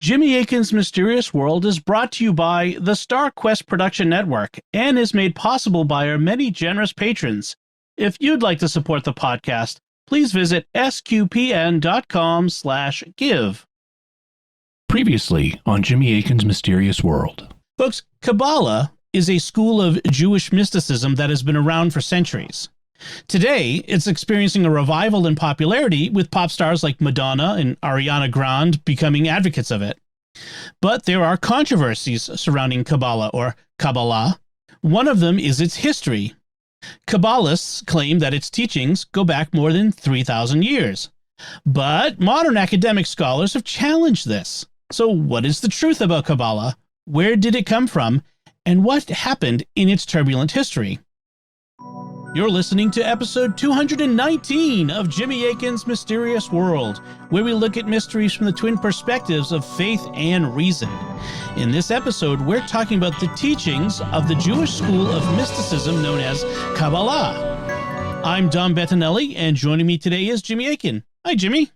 Jimmy Akin's Mysterious World is brought to you by the Star Quest Production Network and is made possible by our many generous patrons. If you'd like to support the podcast, please visit sqpn.com/give. Previously on Jimmy Akin's Mysterious World. Folks, Kabbalah is a school of Jewish mysticism that has been around for centuries. Today, it's experiencing a revival in popularity with pop stars like Madonna and Ariana Grande becoming advocates of it. But there are controversies surrounding Kabbalah or Kabbalah. One of them is its history. Kabbalists claim that its teachings go back more than 3,000 years. But modern academic scholars have challenged this. So what is the truth about Kabbalah? Where did it come from? And what happened in its turbulent history? You're listening to episode 219 of Jimmy Akin's Mysterious World, where we look at mysteries from the twin perspectives of faith and reason. In this episode, we're talking about the teachings of the Jewish school of mysticism known as Kabbalah. I'm Dom Bettinelli, and joining me today is Jimmy Akin. Hi, Jimmy.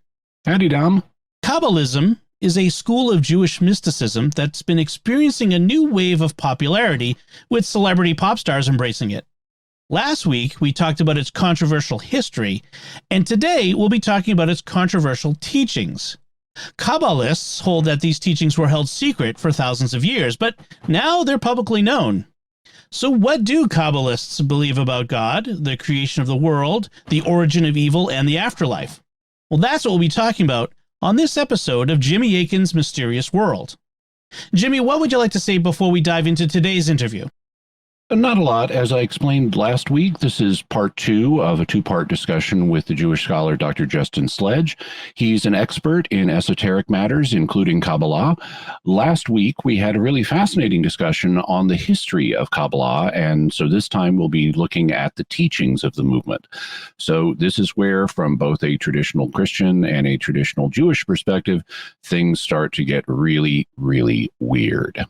Howdy, Dom. Kabbalism is a school of Jewish mysticism that's been experiencing a new wave of popularity, with celebrity pop stars embracing it. Last week, we talked about its controversial history, and today we'll be talking about its controversial teachings. Kabbalists hold that these teachings were held secret for thousands of years, but now they're publicly known. So what do Kabbalists believe about God, the creation of the world, the origin of evil, and the afterlife? Well, that's what we'll be talking about on this episode of Jimmy Akin's Mysterious World. Jimmy, what would you like to say before we dive into today's interview? Not a lot. As I explained last week, this is part two of a two-part discussion with the Jewish scholar Dr. Justin Sledge. He's an expert in esoteric matters, including Kabbalah. Last week, we had a really fascinating discussion on the history of Kabbalah, and so this time we'll be looking at the teachings of the movement. So this is where, from both a traditional Christian and a traditional Jewish perspective, things start to get really, really weird.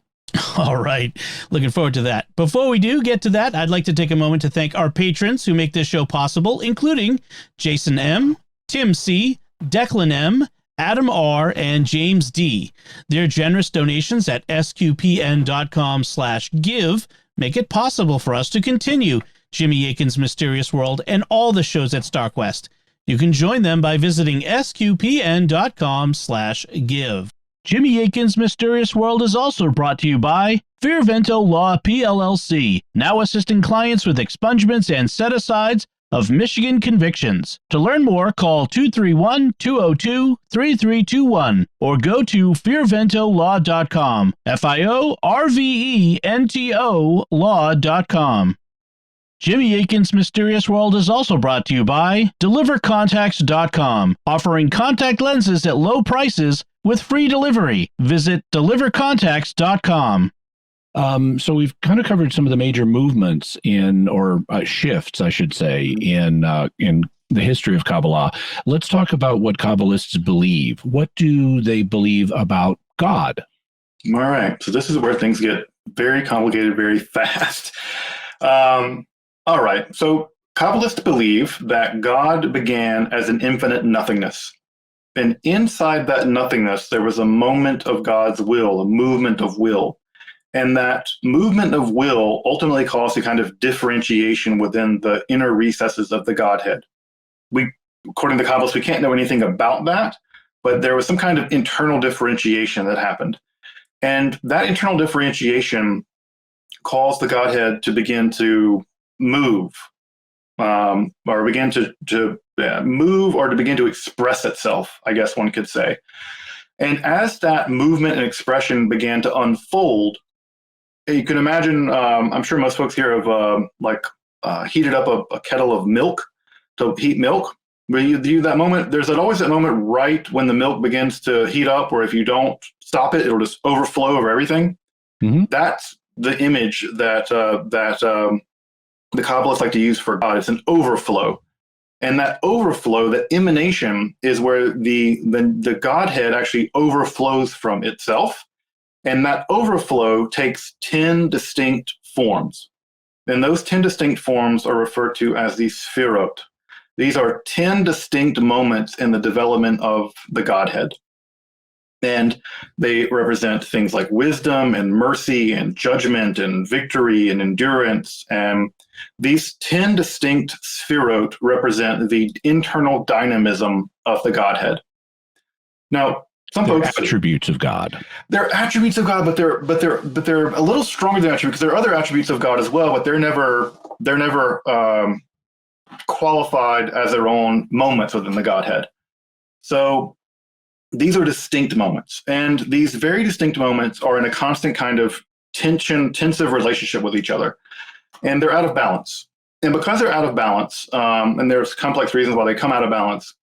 All right. Looking forward to that. Before we do get to that, I'd like to take a moment to thank our patrons who make this show possible, including Jason M., Tim C., Declan M., Adam R., and James D. Their generous donations at sqpn.com/give make it possible for us to continue Jimmy Akin's Mysterious World and all the shows at StarQuest. You can join them by visiting sqpn.com/give. Jimmy Akin's Mysterious World is also brought to you by Fearvento Law PLLC, now assisting clients with expungements and set-asides of Michigan convictions. To learn more, call 231-202-3321 or go to fearventolaw.com, FIORVENTO law.com. Jimmy Akin's Mysterious World is also brought to you by DeliverContacts.com, offering contact lenses at low prices with free delivery. Visit DeliverContacts.com. So we've kind of covered some of the major movements or shifts, I should say, in the history of Kabbalah. Let's talk about what Kabbalists believe. What do they believe about God? All right. So this is where things get very complicated very fast. All right. So Kabbalists believe that God began as an infinite nothingness. And inside that nothingness, there was a moment of God's will, a movement of will. And that movement of will ultimately caused a kind of differentiation within the inner recesses of the Godhead. According to the Kabbalists, we can't know anything about that, but there was some kind of internal differentiation that happened. And that internal differentiation caused the Godhead to begin to move, or begin to move, or to begin to express itself, I guess one could say. And as that movement and expression began to unfold, you can imagine, I'm sure most folks here have heated up a kettle of milk to heat milk. When you do that moment, there's always that moment right when the milk begins to heat up, where if you don't stop it, it'll just overflow over everything. Mm-hmm. That's the image that the Kabbalists like to use for God. It's an overflow. And that overflow, that emanation, is where the Godhead actually overflows from itself. And that overflow takes 10 distinct forms. And those 10 distinct forms are referred to as the Sefirot. These are 10 distinct moments in the development of the Godhead. And they represent things like wisdom and mercy and judgment and victory and endurance. And these 10 distinct Sefirot represent the internal dynamism of the Godhead. Now, some They're folks attributes of God. they're attributes of God, but they're a little stronger than attributes, because there are other attributes of God as well, but they're never qualified as their own moments within the Godhead. So these are distinct moments, and these very distinct moments are in a constant kind of tensive relationship with each other, and they're out of balance. And because they're out of balance, and there's complex reasons why they come out of balance,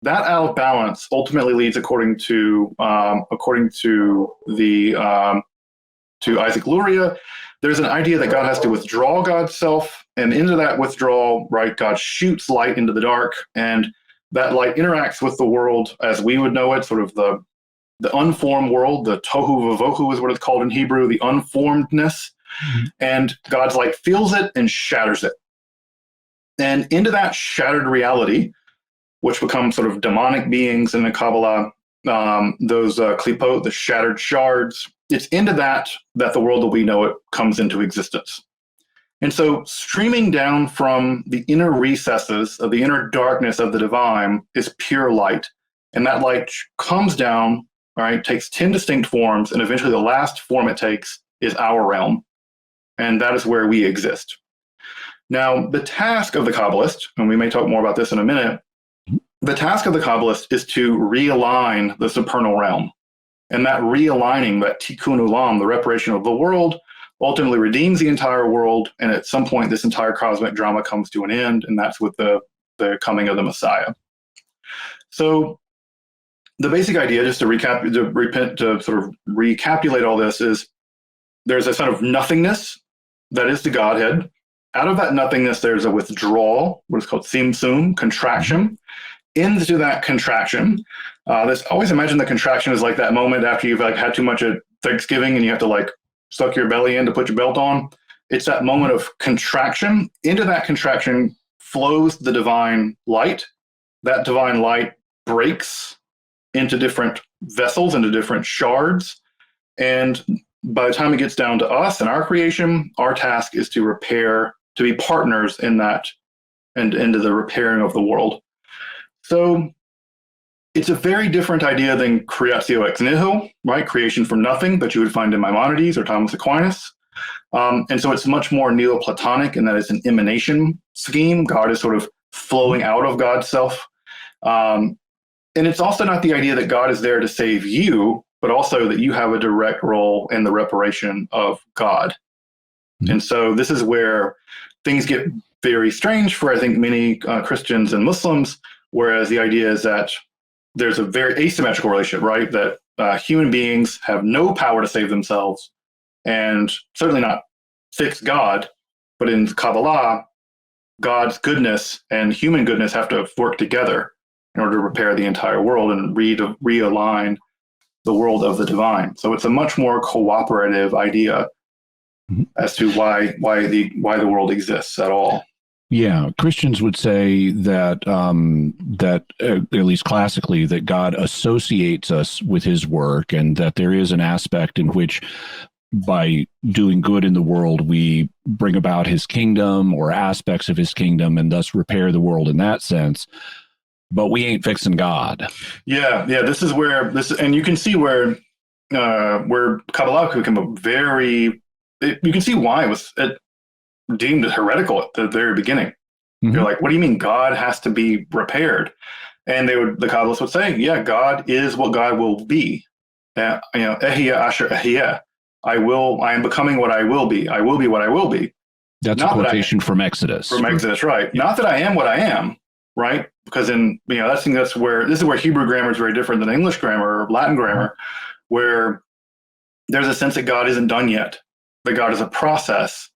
that out of balance ultimately leads, according to Isaac Luria, there's an idea that God has to withdraw God's self, and into that withdrawal, right, God shoots light into the dark, and that light interacts with the world as we would know it, sort of the unformed world, the tohu vavohu is what it's called in Hebrew, the unformedness, and God's light feels it and shatters it. And into that shattered reality, which become sort of demonic beings in the Kabbalah, those klipot, the shattered shards, it's into that the world that we know it comes into existence. And so streaming down from the inner recesses of the inner darkness of the divine is pure light. And that light comes down, all right, takes 10 distinct forms, and eventually the last form it takes is our realm. And that is where we exist. Now, the task of the Kabbalist, and we may talk more about this in a minute, the task of the Kabbalist is to realign the supernal realm. And that realigning, that tikkun olam, the reparation of the world, ultimately redeems the entire world. And at some point, this entire cosmic drama comes to an end, and that's with the coming of the Messiah. So the basic idea, just to sort of recapitulate all this, is there's a sort of nothingness that is the Godhead. Out of that nothingness, there's a withdrawal, what is called tzimtzum, contraction. Into that contraction, always imagine the contraction is like that moment after you've like had too much at Thanksgiving and you have to like suck your belly in to put your belt on. It's that moment of contraction. Into that contraction flows the divine light. That divine light breaks into different vessels, into different shards. And by the time it gets down to us and our creation, our task is to repair, to be partners in that and into the repairing of the world. So it's a very different idea than creatio ex nihilo, right? Creation from nothing that you would find in Maimonides or Thomas Aquinas. And so it's much more Neoplatonic in that it's an emanation scheme. God is sort of flowing out of God's self. And it's also not the idea that God is there to save you, but also that you have a direct role in the reparation of God. Mm-hmm. And so this is where things get very strange for, I think, many Christians and Muslims, whereas the idea is that there's a very asymmetrical relationship, right? That human beings have no power to save themselves and certainly not fix God. But in Kabbalah, God's goodness and human goodness have to work together in order to repair the entire world and realign the world of the divine. So it's a much more cooperative idea as to why the world exists at all. Yeah, Christians would say that at least classically, that God associates us with his work, and that there is an aspect in which by doing good in the world, we bring about his kingdom or aspects of his kingdom and thus repair the world in that sense. But we ain't fixing God. Yeah. This is where and you can see where Kabbalah could become you can see why it was deemed heretical at the very beginning. Mm-hmm. You're like, what do you mean God has to be repaired? And the Kabbalists would say, yeah, God is what God will be. Ehiyah asher ehiyah. I am becoming what I will be. I will be what I will be. That's not a quotation from Exodus. From Exodus, right. Not that I am what I am, right? Because that's where Hebrew grammar is very different than English grammar or Latin grammar, where there's a sense that God isn't done yet, that God is a process,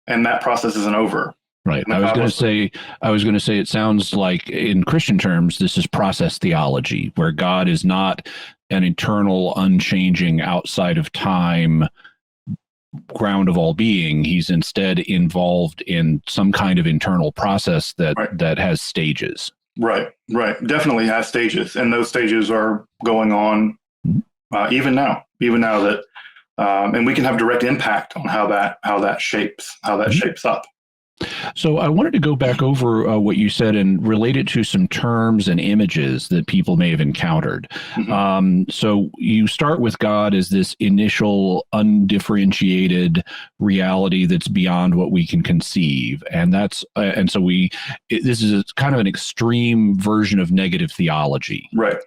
and that process isn't over. Right. I was going to say, it sounds like in Christian terms, this is process theology, where God is not an eternal, unchanging, outside of time ground of all being. He's instead involved in some kind of internal process that has stages. Right. Definitely has stages. And those stages are going on even now that, and we can have direct impact on how that shapes up. So I wanted to go back over what you said and relate it to some terms and images that people may have encountered. So you start with God as this initial undifferentiated reality that's beyond what we can conceive, and this is kind of an extreme version of negative theology. Right.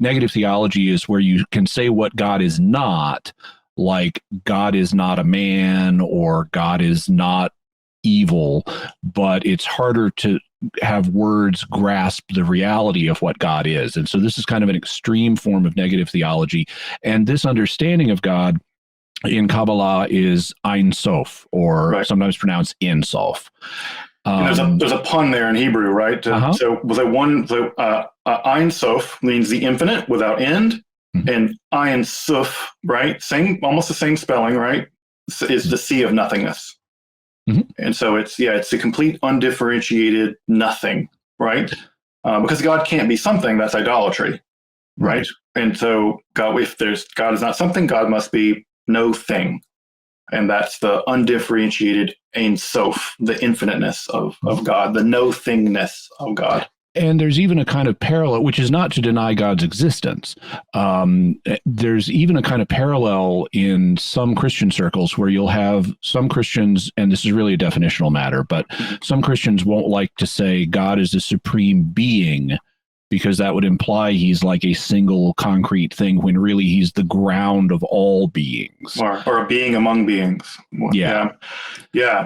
Negative theology is where you can say what God is not, like God is not a man or God is not evil, but it's harder to have words grasp the reality of what God is. And so this is kind of an extreme form of negative theology. And this understanding of God in Kabbalah is Ein Sof, or sometimes pronounced Ein Sof. There's a pun there in Hebrew, right? So Ein Sof means the infinite without end, and Ein Sof, right? Almost the same spelling, right? Is the sea of nothingness. And so it's a complete undifferentiated nothing, right? Because God can't be something, that's idolatry, right? And so God is not something, God must be no thing. And that's the undifferentiated Ein Sof, the infiniteness of God, the no thingness of God. And there's even a kind of parallel, which is not to deny God's existence. There's even a kind of parallel in some Christian circles where you'll have some Christians, and this is really a definitional matter, but some Christians won't like to say God is a supreme being, because that would imply he's like a single concrete thing when really he's the ground of all beings. Or a being among beings. Yeah.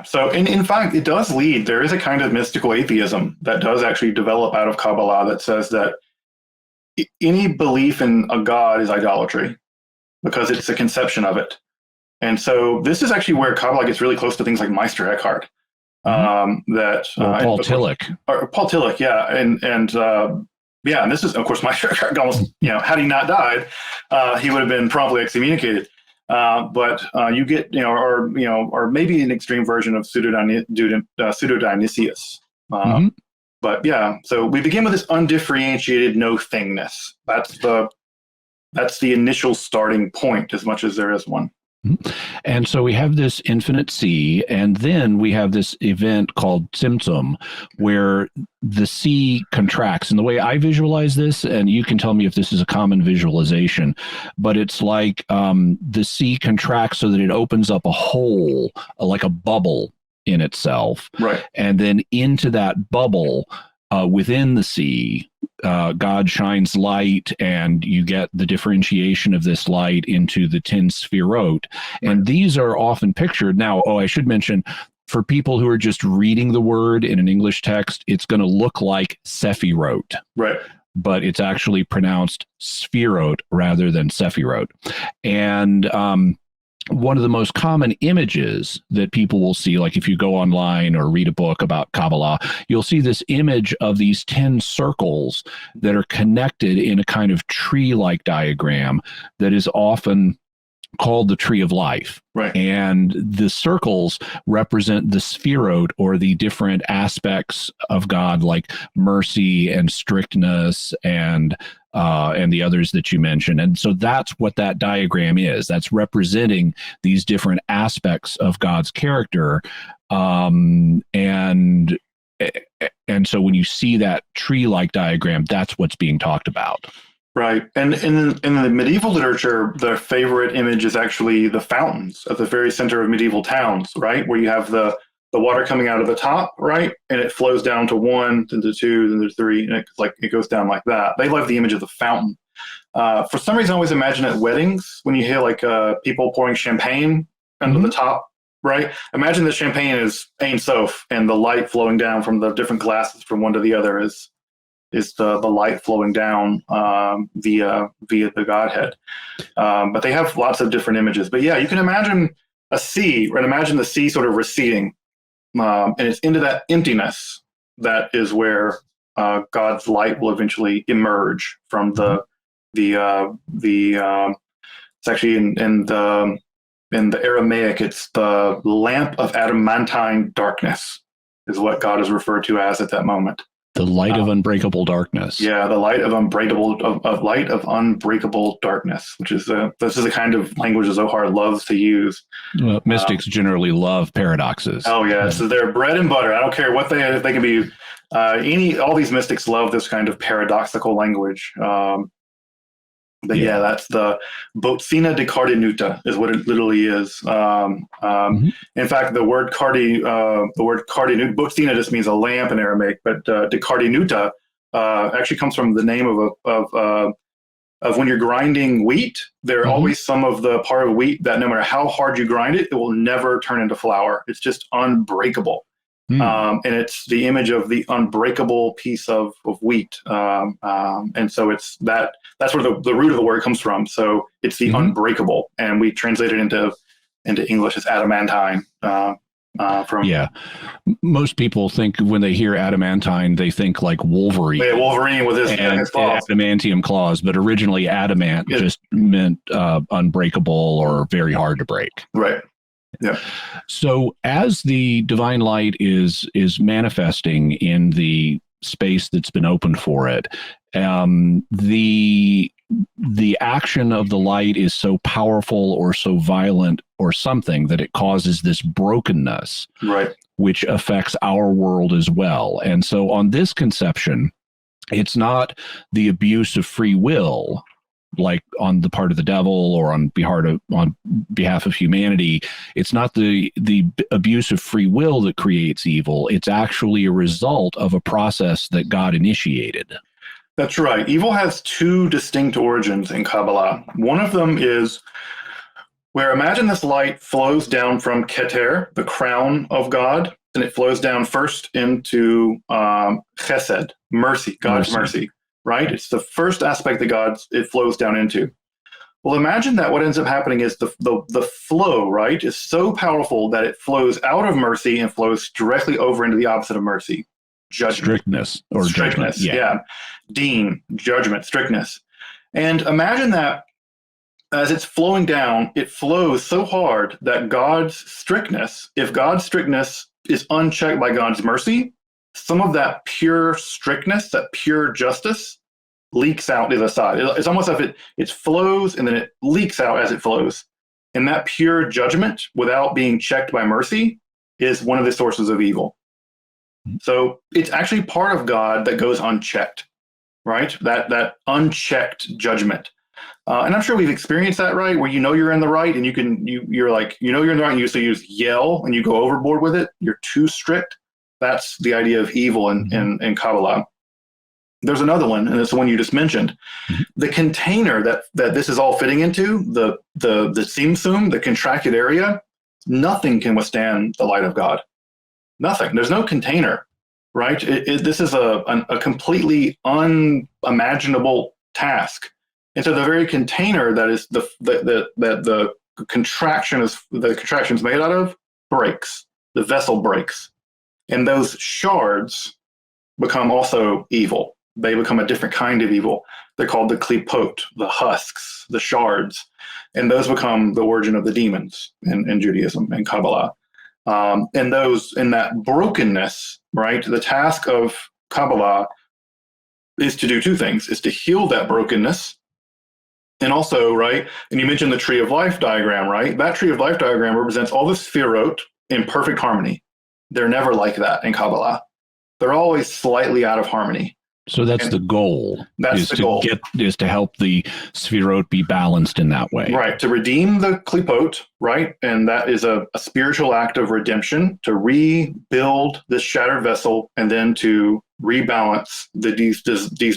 So in fact, it does lead, there is a kind of mystical atheism that does actually develop out of Kabbalah that says that any belief in a God is idolatry because it's a conception of it. And so this is actually where Kabbalah gets really close to things like Meister Eckhart. Paul Tillich. Paul Tillich, and this is, of course, Meister Eckhart almost, had he not died, he would have been promptly excommunicated. But you get, or maybe an extreme version of pseudo-Dionysius. But so we begin with this undifferentiated no thingness. That's the initial starting point, as much as there is one. And so we have this infinite sea, and then we have this event called Tzimtzum, where the sea contracts. And the way I visualize this, and you can tell me if this is a common visualization, but it's like the sea contracts so that it opens up a hole, like a bubble in itself. Right. And then into that bubble, within the sea, God shines light, and you get the differentiation of this light into the 10 Sefirot. And these are often pictured. Now, I should mention, for people who are just reading the word in an English text, it's going to look like Sefirot. Right. But it's actually pronounced Sefirot rather than Sefirot. And one of the most common images that people will see, like if you go online or read a book about Kabbalah, you'll see this image of these 10 circles that are connected in a kind of tree-like diagram that is often called the tree of life. Right. And the circles represent the Sefirot, or the different aspects of God, like mercy and strictness and the others that you mentioned. And so that's what that diagram is. That's representing these different aspects of God's character. And so when you see that tree-like diagram, that's what's being talked about. Right. And in the medieval literature, the favorite image is actually the fountains at the very center of medieval towns, right? Where you have the water coming out of the top, right? And it flows down to 1, then to 2, then to 3, and it goes down like that. They love the image of the fountain. For some reason, I always imagine at weddings, when you hear like people pouring champagne under the top, right? Imagine the champagne is Ein Sof, and the light flowing down from the different glasses from one to the other is the light flowing down via the Godhead. But they have lots of different images. But yeah, you can imagine a sea, right? Imagine the sea sort of receding. And it's into that emptiness that is where God's light will eventually emerge from it's actually in the Aramaic, it's the lamp of adamantine darkness is what God is referred to as at that moment. The light of unbreakable darkness. Yeah, the light of unbreakable darkness, which is this is the kind of language that Zohar loves to use. Mystics generally love paradoxes. Oh yeah, so they're bread and butter. I don't care what they can be. All these mystics love this kind of paradoxical language. But yeah, that's the botsina de cardinuta is what it literally is. In fact, the word cardinuta, botsina just means a lamp in Aramaic, but de cardinuta actually comes from the name of when you're grinding wheat. There are always some of the part of wheat that no matter how hard you grind it, it will never turn into flour. It's just unbreakable. And it's the image of the unbreakable piece of wheat. And so it's that's where the root of the word comes from. So it's the unbreakable, and we translate it into English as adamantine. Most people think when they hear adamantine, they think like Wolverine. Yeah, Wolverine with his claws. Adamantium claws, but originally adamant just meant unbreakable or very hard to break. Right. Yeah. So as the divine light is manifesting in the space that's been opened for it, the action of the light is so powerful or so violent or something that it causes this brokenness, right, which affects our world as well. And so on this conception, it's not the abuse of free will, like on the part of the devil or on behalf of humanity. It's not the abuse of free will that creates evil. It's actually a result of a process that God initiated. That's right. Evil has two distinct origins in Kabbalah. One of them is where, imagine this light flows down from Keter, the crown of God, and it flows down first into Chesed, mercy, God's mercy. Right? It's the first aspect that it flows down into. Well, imagine that what ends up happening is the flow, right, is so powerful that it flows out of mercy and flows directly over into the opposite of mercy, judgment. Strictness, yeah. Deen, judgment, strictness. And imagine that as it's flowing down, it flows so hard that God's strictness, if God's strictness is unchecked by God's mercy, some of that pure strictness, that pure justice, leaks out to the side. It's almost as if it flows and then it leaks out as it flows. And that pure judgment, without being checked by mercy, is one of the sources of evil. So it's actually part of God that goes unchecked, right? That unchecked judgment. And I'm sure we've experienced that, right? Where you're in the right and you're like, you're in the right and you just yell and you go overboard with it. You're too strict. That's the idea of evil in Kabbalah. There's another one, and it's the one you just mentioned. The container that this is all fitting into, the Tzimtzum, the contracted area, nothing can withstand the light of God. Nothing. There's no container, right? This is a completely unimaginable task. And so the very container that is the contraction is made out of breaks. The vessel breaks. And those shards become also evil. They become a different kind of evil. They're called the klipot, the husks, the shards. And those become the origin of the demons in Judaism and Kabbalah. And in that brokenness, right, the task of Kabbalah is to do two things, is to heal that brokenness. And also, right, and you mentioned the tree of life diagram, right? That tree of life diagram represents all the Sefirot in perfect harmony. They're never like that in Kabbalah. They're always slightly out of harmony. So that's the goal. That's the goal. Is to help the Sefirot be balanced in that way. Right. To redeem the klipot, right? And that is a spiritual act of redemption, to rebuild this shattered vessel and then to rebalance these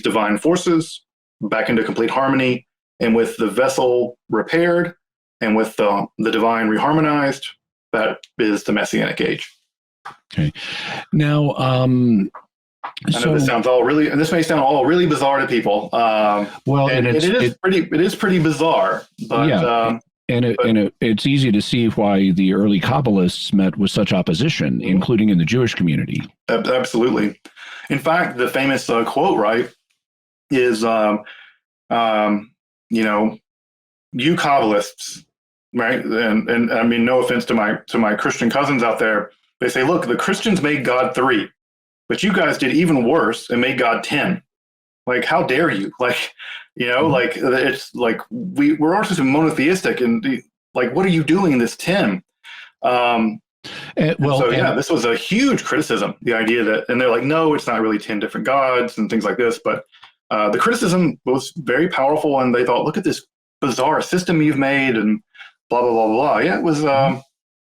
divine forces back into complete harmony. And with the vessel repaired and with the divine reharmonized, that is the messianic age. Okay. Now, I know this may sound all really bizarre to people. It is pretty bizarre, but yeah. It's easy to see why the early Kabbalists met with such opposition, including in the Jewish community. Absolutely. In fact, the famous quote, right, is, you Kabbalists, right? And I mean, no offense to my Christian cousins out there. They say, look, the Christians made God three. But you guys did even worse and made God 10. Like, how dare you? Like, like it's like we're also monotheistic, and like, what are you doing in this 10? This was a huge criticism. The idea that, and they're like, no, it's not really 10 different gods and things like this. But the criticism was very powerful, and they thought, look at this bizarre system you've made, and blah blah blah blah. Yeah,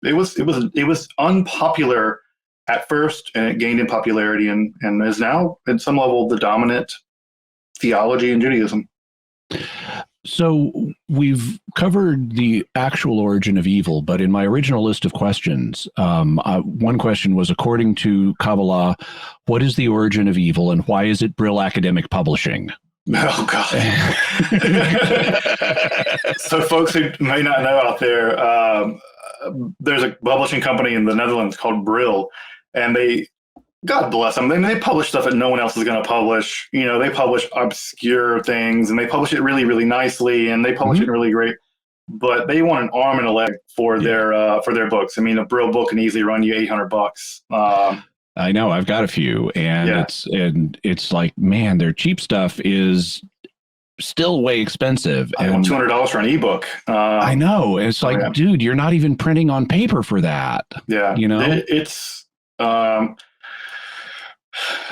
it was unpopular at first, and it gained in popularity, and is now at some level the dominant theology in Judaism. So we've covered the actual origin of evil, but in my original list of questions, one question was, according to Kabbalah, what is the origin of evil and why is it Brill Academic Publishing? Oh, God. So folks who may not know out there, there's a publishing company in the Netherlands called Brill, and God bless them. They publish stuff that no one else is going to publish. They publish obscure things, and they publish it really, really nicely, and they publish it really great. But they want an arm and a leg for their books. I mean, a Brill book can easily run you $800. I know, I've got a few, and it's like, man, their cheap stuff is still way expensive. I want $200 for an ebook. I know. It's like, dude, you're not even printing on paper for that. Yeah, it's.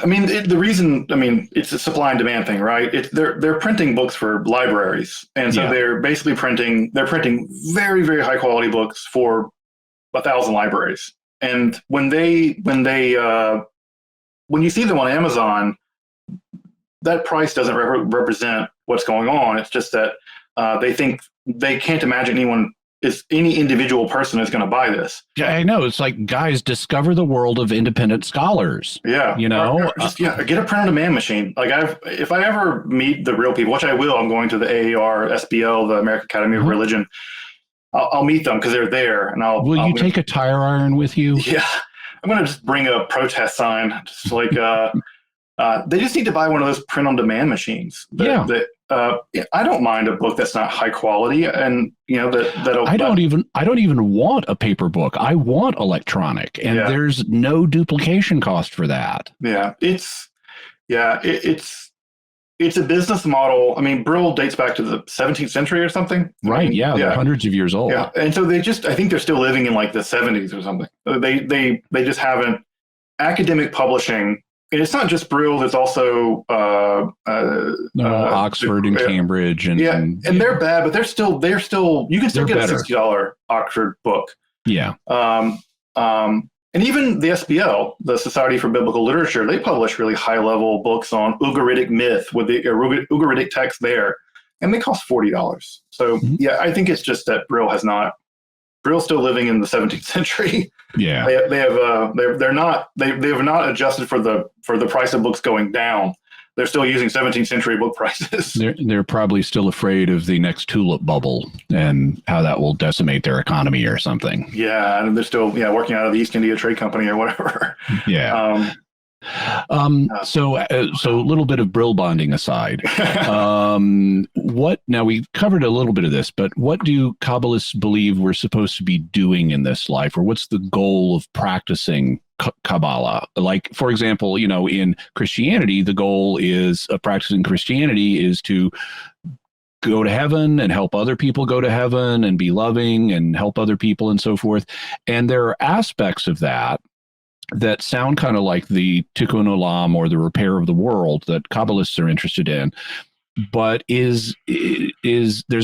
It's a supply and demand thing, right? They're printing books for libraries, and so they're basically printing very, very high quality books for 1,000 libraries. And when you see them on Amazon, that price doesn't represent what's going on. It's just that they think they can't imagine any individual person is going to buy this. Yeah, I know. It's like, guys, discover the world of independent scholars. Yeah. Get a print-on-demand machine. Like, if I ever meet the real people, which I will, I'm going to the AAR, SBL, the American Academy of Religion. I'll meet them because they're there, and Will you take a tire iron with you? Yeah, I'm going to just bring a protest sign. Just like they just need to buy one of those print-on-demand machines. I don't mind a book that's not high quality, and I don't even want a paper book. I want electronic, and there's no duplication cost for that. Yeah, it's a business model. I mean, Brill dates back to the 17th century or something. Right. They're hundreds of years old. Yeah, and so I think they're still living in like the 70s or something. They just haven't academic publishing. And it's not just Brill. There's also Oxford and Cambridge, and they're bad, but they're still you can still get better. A $60 Oxford book. Yeah. And even the SBL, the Society for Biblical Literature, they publish really high level books on Ugaritic myth with the Ugaritic text there, and they cost $40. So I think it's just that Brill's still living in the 17th century. Yeah, they have not adjusted for the price of books going down. They're still using 17th century book prices. They're probably still afraid of the next tulip bubble and how that will decimate their economy or something. Yeah, and they're still working out of the East India Trade Company or whatever. Yeah. So a little bit of Brill bonding aside, now we covered a little bit of this, but what do Kabbalists believe we're supposed to be doing in this life, or what's the goal of practicing Kabbalah? Like, for example, in Christianity, the goal of practicing Christianity is to go to heaven and help other people go to heaven and be loving and help other people and so forth. And there are aspects of that sound kind of like the tikkun olam, or the repair of the world, that Kabbalists are interested in. But there's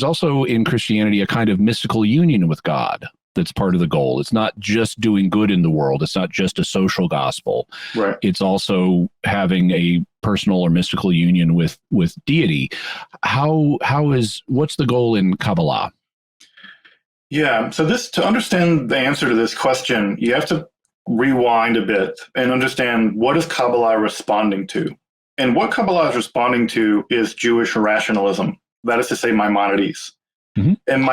also in Christianity a kind of mystical union with God that's part of the goal. It's not just doing good in the world. It's not just a social gospel. Right. It's also having a personal or mystical union with deity. What's the goal in Kabbalah? Yeah. So to understand the answer to this question, you have to rewind a bit and understand, what is Kabbalah responding to? And what Kabbalah is responding to is Jewish rationalism. That is to say, Maimonides. Mm-hmm. And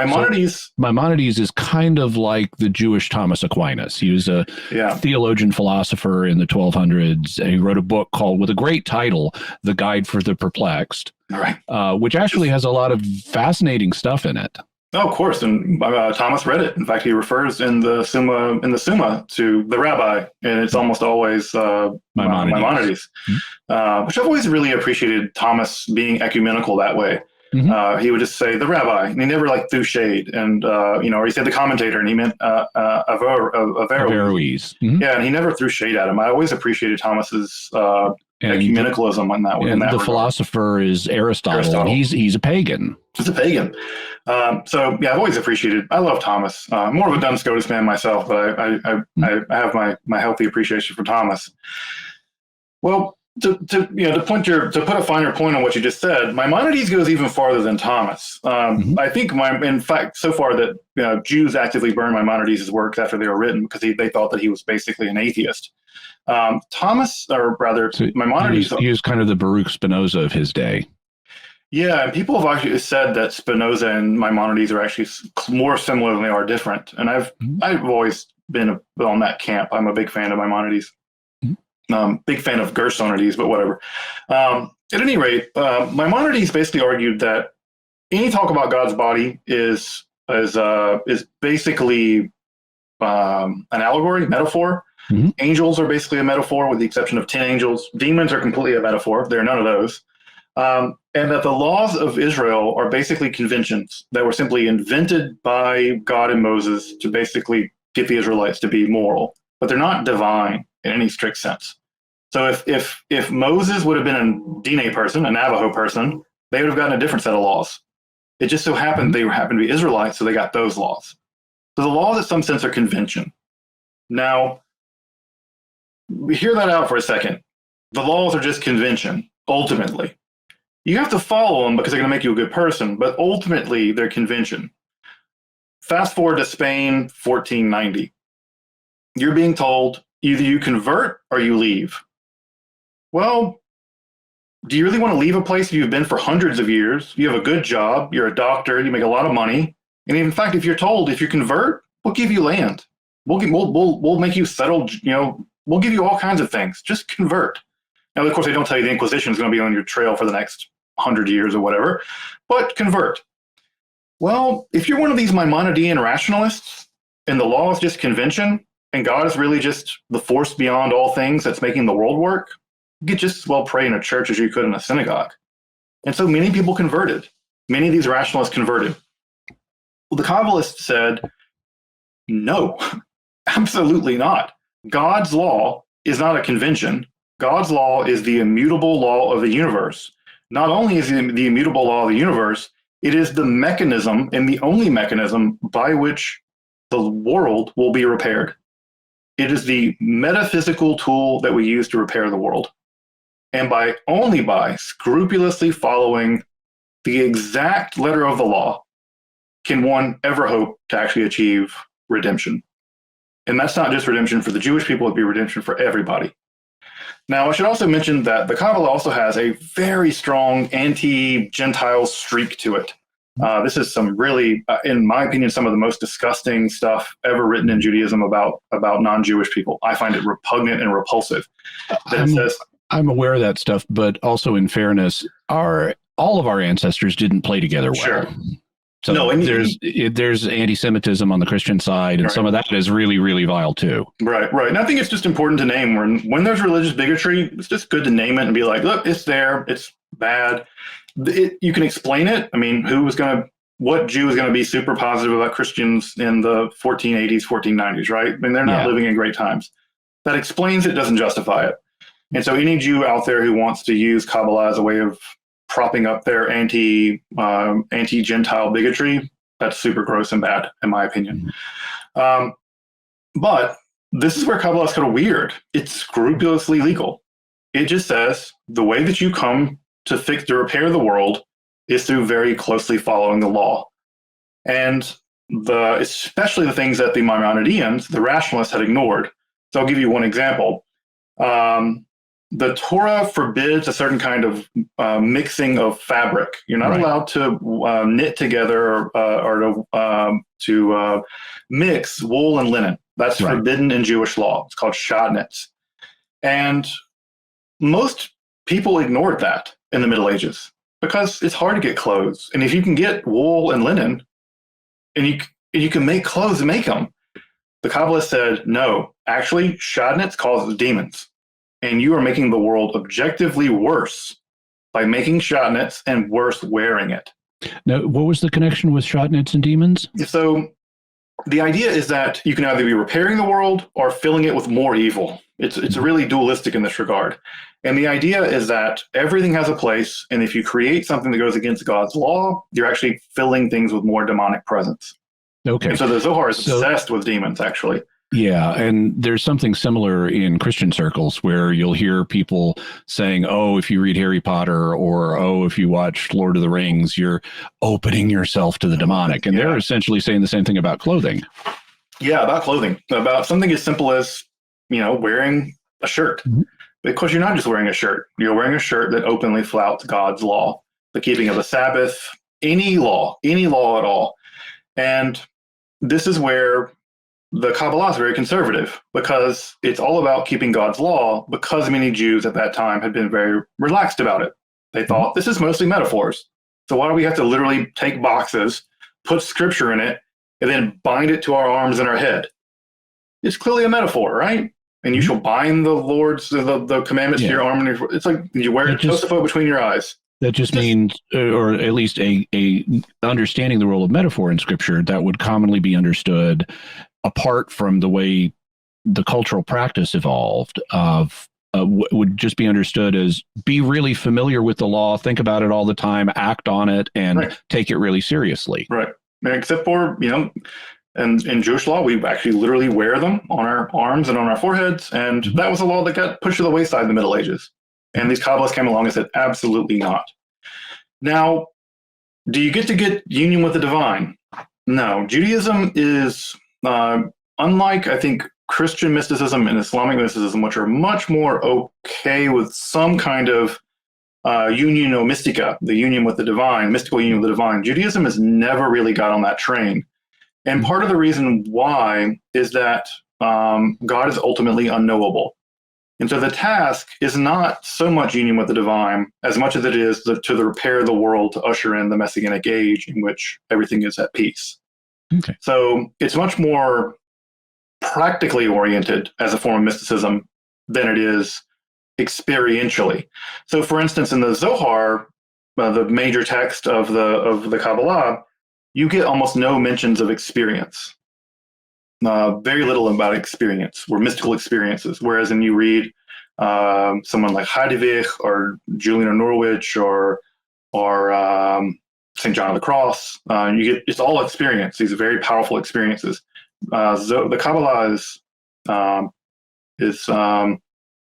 Maimonides is kind of like the Jewish Thomas Aquinas. He was a theologian philosopher in the 1200s. And he wrote a book with a great title, The Guide for the Perplexed, right? Which actually has a lot of fascinating stuff in it. Oh, of course, and Thomas read it. In fact, he refers in the Summa to the rabbi, and it's almost always Maimonides, which I've always really appreciated Thomas being ecumenical that way. He would just say the rabbi, and he never like threw shade, and or he said the commentator, and he meant Averroes. Yeah, and he never threw shade at him. I always appreciated Thomas's ecumenicalism on that. And the philosopher is Aristotle. He's a pagan. He's a pagan. So yeah, I've always appreciated. I love Thomas. More of a Duns Scotus man myself, but I have my healthy appreciation for Thomas. Well, to put a finer point on what you just said, Maimonides goes even farther than Thomas. I think in fact so far that Jews actively burned Maimonides' works after they were written because they thought that he was basically an atheist. Thomas, or rather, Maimonides, he was kind of the Baruch Spinoza of his day. Yeah, and people have actually said that Spinoza and Maimonides are actually more similar than they are different. And I've always been on that camp. I'm a big fan of Maimonides. Big fan of Gersonides, but whatever. At any rate, Maimonides basically argued that any talk about God's body is basically an allegory, metaphor. Angels are basically a metaphor, with the exception of 10 angels. Demons are completely a metaphor. There are none of those. And that the laws of Israel are basically conventions that were simply invented by God and Moses to basically get the Israelites to be moral, but they're not divine in any strict sense. So if Moses would have been a Dine person, a Navajo person, they would have gotten a different set of laws. It just so happened they happened to be Israelites, so they got those laws. So the laws, in some sense, are convention. Now, hear that out for a second. The laws are just convention, ultimately. You have to follow them because they're going to make you a good person, but ultimately they're convention. Fast forward to Spain, 1490. You're being told either you convert or you leave. Well, do you really want to leave a place you've been for hundreds of years? You have a good job, you're a doctor, you make a lot of money. And in fact, if you're told, if you convert, we'll give you land. We'll make you settle, we'll give you all kinds of things. Just convert. Now, of course, they don't tell you the Inquisition is going to be on your trail for the next 100 years or whatever, but convert. Well, if you're one of these Maimonidean rationalists and the law is just convention and God is really just the force beyond all things that's making the world work, you could just as well pray in a church as you could in a synagogue. And so many people converted. Many of these rationalists converted. Well, the Kabbalists said, no, absolutely not. God's law is not a convention. God's law is the immutable law of the universe. Not only is it the immutable law of the universe, it is the mechanism and the only mechanism by which the world will be repaired. It is the metaphysical tool that we use to repair the world. And only by scrupulously following the exact letter of the law can one ever hope to actually achieve redemption. And that's not just redemption for the Jewish people, it'd be redemption for everybody. Now, I should also mention that the Kabbalah also has a very strong anti-Gentile streak to it. This is some really, in my opinion, some of the most disgusting stuff ever written in Judaism about non-Jewish people. I find it repugnant and repulsive. I'm aware of that stuff, but also in fairness, all of our ancestors didn't play together well. Sure. So no, there's anti-Semitism on the Christian side, and some of that is really, really vile too. Right. And I think it's just important to name when there's religious bigotry, it's just good to name it and be like, look, it's there, it's bad. You can explain it. I mean, what Jew is going to be super positive about Christians in the 1480s, 1490s, right? I mean, they're not living in great times. That explains it, doesn't justify it. And so any Jew out there who wants to use Kabbalah as a way of propping up their anti-Gentile bigotry, that's super gross and bad, in my opinion. But this is where Kabbalah is kind of weird. It's scrupulously legal. It just says the way that you come to repair the world is through very closely following the law. And especially the things that the Maimonideans, the rationalists, had ignored. So I'll give you one example. The Torah forbids a certain kind of mixing of fabric. You're not allowed to knit together or to mix wool and linen. That's forbidden in Jewish law. It's called shatnez. And most people ignored that in the Middle Ages because it's hard to get clothes. And if you can get wool and linen, and you can make clothes and make them. The Kabbalist said, no, actually, Shodnitz causes demons. And you are making the world objectively worse by making Shodnitz and worse wearing it. Now, what was the connection with Shodnitz and demons? So the idea is that you can either be repairing the world or filling it with more evil. It's really dualistic in this regard. And the idea is that everything has a place, and if you create something that goes against God's law, you're actually filling things with more demonic presence. Okay. And so the Zohar is obsessed with demons, actually. Yeah, and there's something similar in Christian circles where you'll hear people saying, oh, if you read Harry Potter, or, oh, if you watch Lord of the Rings, you're opening yourself to the demonic. And they're essentially saying the same thing about clothing. Yeah, about clothing, about something as simple as, wearing a shirt. Mm-hmm. Of course, you're not just wearing a shirt. You're wearing a shirt that openly flouts God's law, the keeping of the Sabbath, any law at all. And this is where the Kabbalah is very conservative, because it's all about keeping God's law, because many Jews at that time had been very relaxed about it. They thought, this is mostly metaphors. So why do we have to literally take boxes, put scripture in it, and then bind it to our arms and our head? It's clearly a metaphor, right? And you shall bind the Lord's, the commandments to your arm. And it's like you wear a Tosafot between your eyes. That just means, or at least a understanding the role of metaphor in scripture that would commonly be understood apart from the way the cultural practice evolved would just be understood as be really familiar with the law, think about it all the time, act on it, and take it really seriously. Right. Except for, and in Jewish law, we actually literally wear them on our arms and on our foreheads. And that was a law that got pushed to the wayside in the Middle Ages. And these Kabbalists came along and said, absolutely not. Now, do you get union with the divine? No. Judaism is, unlike, I think, Christian mysticism and Islamic mysticism, which are much more okay with some kind of union o mystica, the union with the divine, mystical union with the divine. Judaism has never really got on that train. And part of the reason why is that God is ultimately unknowable. And so the task is not so much union with the divine as much as it is to repair the world, to usher in the messianic age in which everything is at peace. Okay. So it's much more practically oriented as a form of mysticism than it is experientially. So, for instance, in the Zohar, the major text of the Kabbalah, you get almost no mentions of experience. Very little about experience or mystical experiences. Whereas when you read someone like Heidevich or Julian of Norwich or St. John of the Cross, it's all experience. These are very powerful experiences. The Kabbalah is I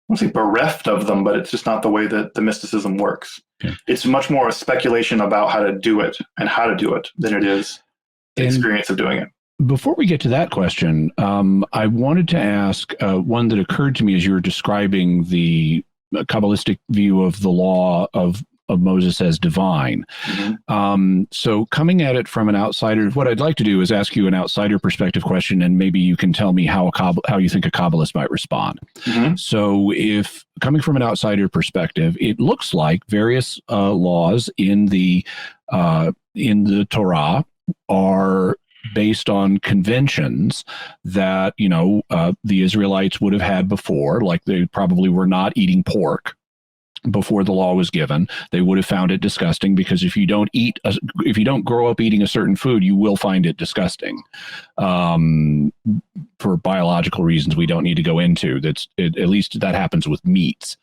won't say bereft of them, but it's just not the way that the mysticism works. Okay. It's much more a speculation about how to do it and how to do it than it is the experience of doing it. Before we get to that question, I wanted to ask one that occurred to me as you were describing the Kabbalistic view of the law of Moses as divine. Mm-hmm. So coming at it from an outsider, what I'd like to do is ask you an outsider perspective question, and maybe you can tell me how you think a Kabbalist might respond. Mm-hmm. So if coming from an outsider perspective, it looks like various laws in the Torah are based on conventions that, the Israelites would have had before, like they probably were not eating pork before the law was given. They would have found it disgusting, because if you don't grow up eating a certain food, you will find it disgusting. For biological reasons we don't need to go into. At least that happens with meats.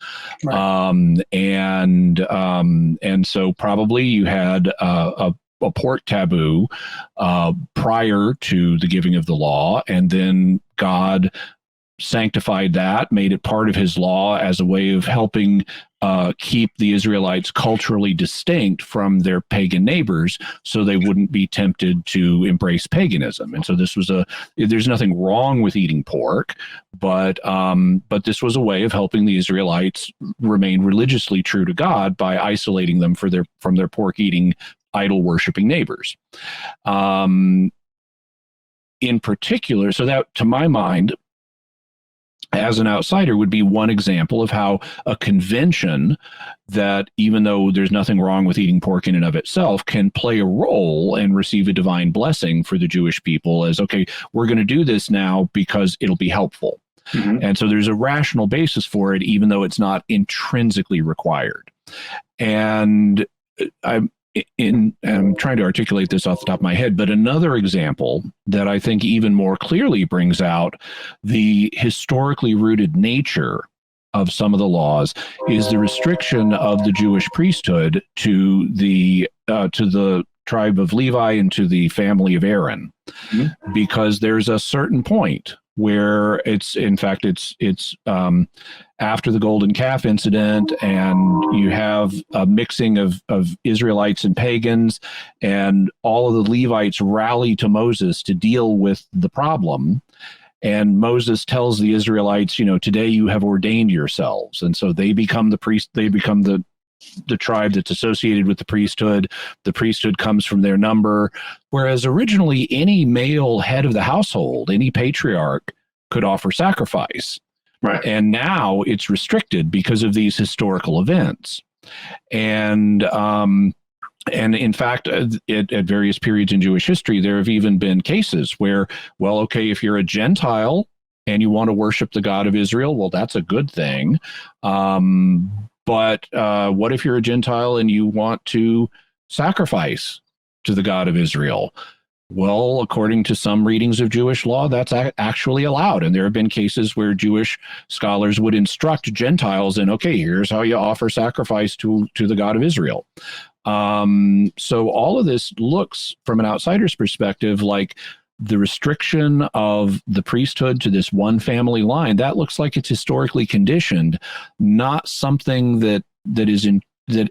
Right. And so probably you had a pork taboo prior to the giving of the law, and then God sanctified that, made it part of his law as a way of helping keep the Israelites culturally distinct from their pagan neighbors, so they wouldn't be tempted to embrace paganism. And so there's nothing wrong with eating pork, but this was a way of helping the Israelites remain religiously true to God by isolating them from their pork eating, idol worshiping neighbors. In particular, so that, to my mind, as an outsider, would be one example of how a convention that, even though there's nothing wrong with eating pork in and of itself, can play a role and receive a divine blessing for the Jewish people as, okay, we're going to do this now because it'll be helpful. Mm-hmm. And so there's a rational basis for it, even though it's not intrinsically required. And I'm trying to articulate this off the top of my head, but another example that I think even more clearly brings out the historically rooted nature of some of the laws is the restriction of the Jewish priesthood to the tribe of Levi and to the family of Aaron, mm-hmm. because there's a certain point where it's after the golden calf incident, and you have a mixing of Israelites and pagans, and all of the Levites rally to Moses to deal with the problem. And Moses tells the Israelites, today you have ordained yourselves. And so they become the priest, they become the tribe that's associated with the priesthood. The priesthood comes from their number. Whereas originally any male head of the household, any patriarch, could offer sacrifice. Right. And now it's restricted because of these historical events. And in fact, at various periods in Jewish history, there have even been cases where, well, okay, if you're a Gentile and you want to worship the God of Israel, well, that's a good thing. But what if you're a Gentile and you want to sacrifice to the God of Israel? Well, according to some readings of Jewish law, that's actually allowed. And there have been cases where Jewish scholars would instruct Gentiles in, okay, here's how you offer sacrifice to the God of Israel. So all of this looks, from an outsider's perspective, like the restriction of the priesthood to this one family line. That looks like it's historically conditioned, not something that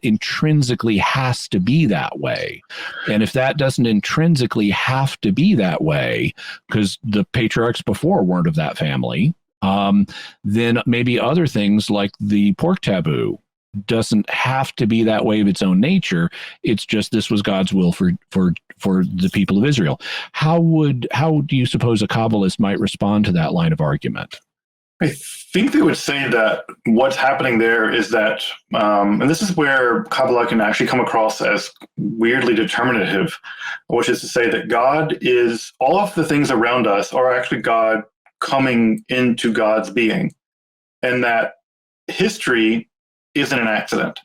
intrinsically has to be that way. And if that doesn't intrinsically have to be that way, because the patriarchs before weren't of that family, then maybe other things like the pork taboo doesn't have to be that way of its own nature. It's just this was God's will for the people of Israel. How do you suppose a Kabbalist might respond to that line of argument? I think they would say that what's happening there is that, and this is where Kabbalah can actually come across as weirdly determinative, which is to say that God is, all of the things around us are actually God coming into God's being, and that history isn't an accident.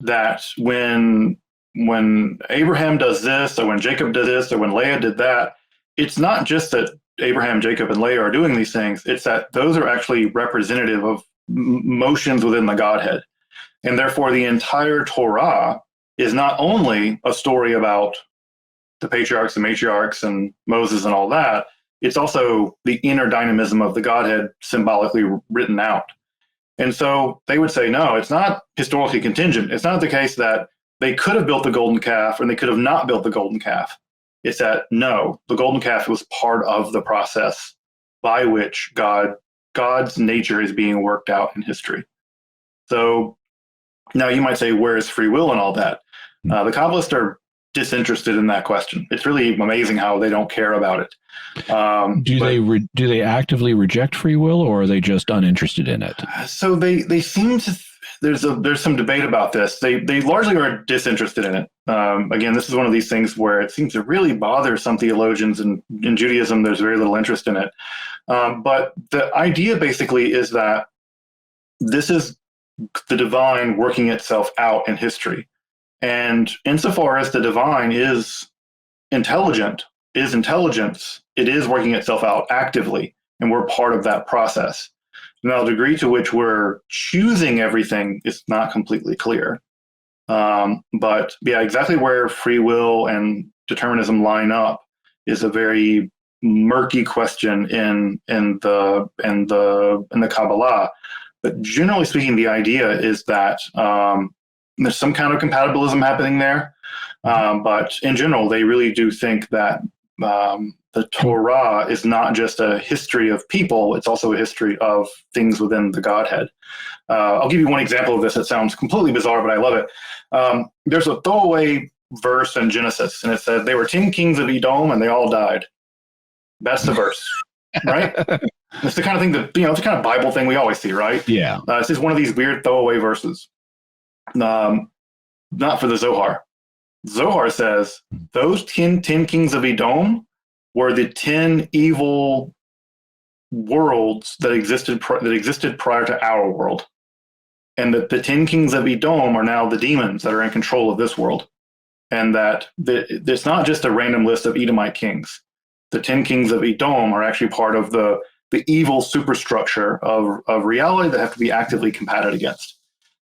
That when Abraham does this, or when Jacob did this, or when Leah did that, it's not just that Abraham, Jacob, and Leah are doing these things. It's that those are actually representative of motions within the Godhead. And therefore, the entire Torah is not only a story about the patriarchs and matriarchs and Moses and all that, it's also the inner dynamism of the Godhead symbolically written out. And so they would say, no, it's not historically contingent. It's not the case that they could have built the golden calf and they could have not built the golden calf. It's that, no, the golden calf was part of the process by which God's nature is being worked out in history. So now you might say, where is free will and all that? The Kabbalists are disinterested in that question. It's really amazing how they don't care about it. Do they actively reject free will, or are they just uninterested in it? So they seem to. There's some debate about this. They largely are disinterested in it. Again, this is one of these things where it seems to really bother some theologians, and in Judaism, there's very little interest in it. But the idea basically is that this is the divine working itself out in history. And insofar as the divine is intelligence, it is working itself out actively, and we're part of that process. Now, the degree to which we're choosing everything is not completely clear. But yeah, exactly where free will and determinism line up is a very murky question in the Kabbalah. But generally speaking, the idea is that there's some kind of compatibilism happening there. But in general, they really do think that the Torah is not just a history of people, it's also a history of things within the Godhead. I'll give you one example of this that sounds completely bizarre, but I love it. There's a throwaway verse in Genesis, and it said, there were 10 kings of Edom, and they all died. That's the verse. right? It's the kind of thing that, it's the kind of Bible thing we always see, right? Yeah. It's just one of these weird throwaway verses. Not for the Zohar. Zohar says those 10 kings of Edom were the 10 evil worlds that existed prior to our world, and that the 10 kings of Edom are now the demons that are in control of this world, and that it's not just a random list of Edomite kings. The 10 kings of Edom are actually part of the evil superstructure of reality that have to be actively combated against.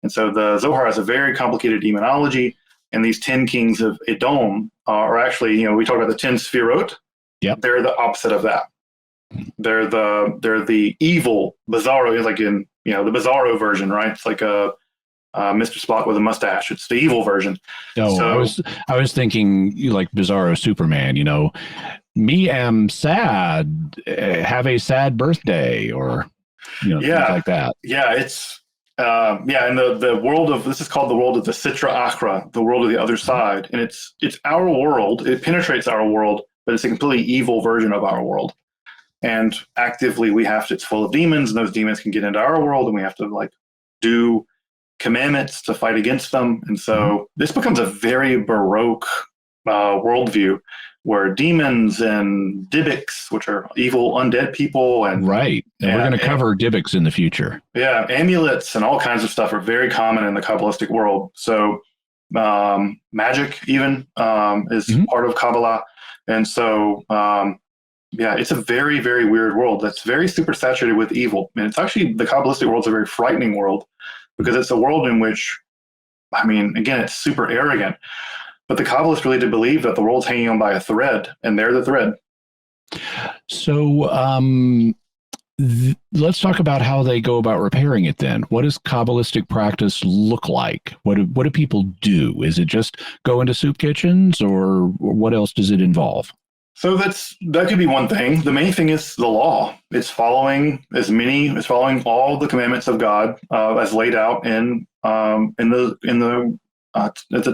And so the Zohar has a very complicated demonology, and these 10 kings of Edom are actually, we talk about the 10 Sefirot. Yep. They're the opposite of that. They're the evil Bizarro, like in the Bizarro version, right? It's like a Mr. Spock with a mustache. It's the evil version. Oh, so, I was thinking like Bizarro Superman. Me am sad. Have a sad birthday, or things like that. Yeah, it's and the world of this is called the world of the Sitra Achra, the world of the other side, and it's our world. It penetrates our world, but it's a completely evil version of our world. And actively, it's full of demons, and those demons can get into our world, and we have to do commandments to fight against them. And so this becomes a very Baroque worldview, where demons and Dybbaks, which are evil undead people, and right, and we're going to cover Dybbaks in the future. Yeah, amulets and all kinds of stuff are very common in the Kabbalistic world. So magic even is part of Kabbalah, and so. It's a very, very weird world that's very super saturated with evil. And it's actually, the Kabbalistic world is a very frightening world, because it's a world in which, again, it's super arrogant. But the Kabbalists really did believe that the world's hanging on by a thread, and they're the thread. So let's talk about how they go about repairing it then. What does Kabbalistic practice look like? What do people do? Is it just go into soup kitchens, or what else does it involve? So that could be one thing. The main thing is the law. It's following all the commandments of God as laid out in the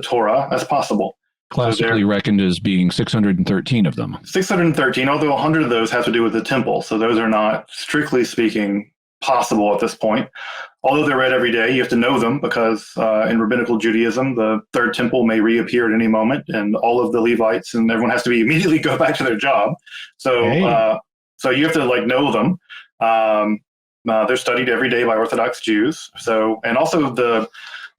Torah as possible. Classically reckoned as being 613 of them. 613, although 100 of those have to do with the temple. So those are not, strictly speaking, possible at this point. Although they're read every day, you have to know them, because in rabbinical Judaism, the third temple may reappear at any moment, and all of the Levites and everyone has to immediately go back to their job. So so you have to know them. They're studied every day by Orthodox Jews. So, and also the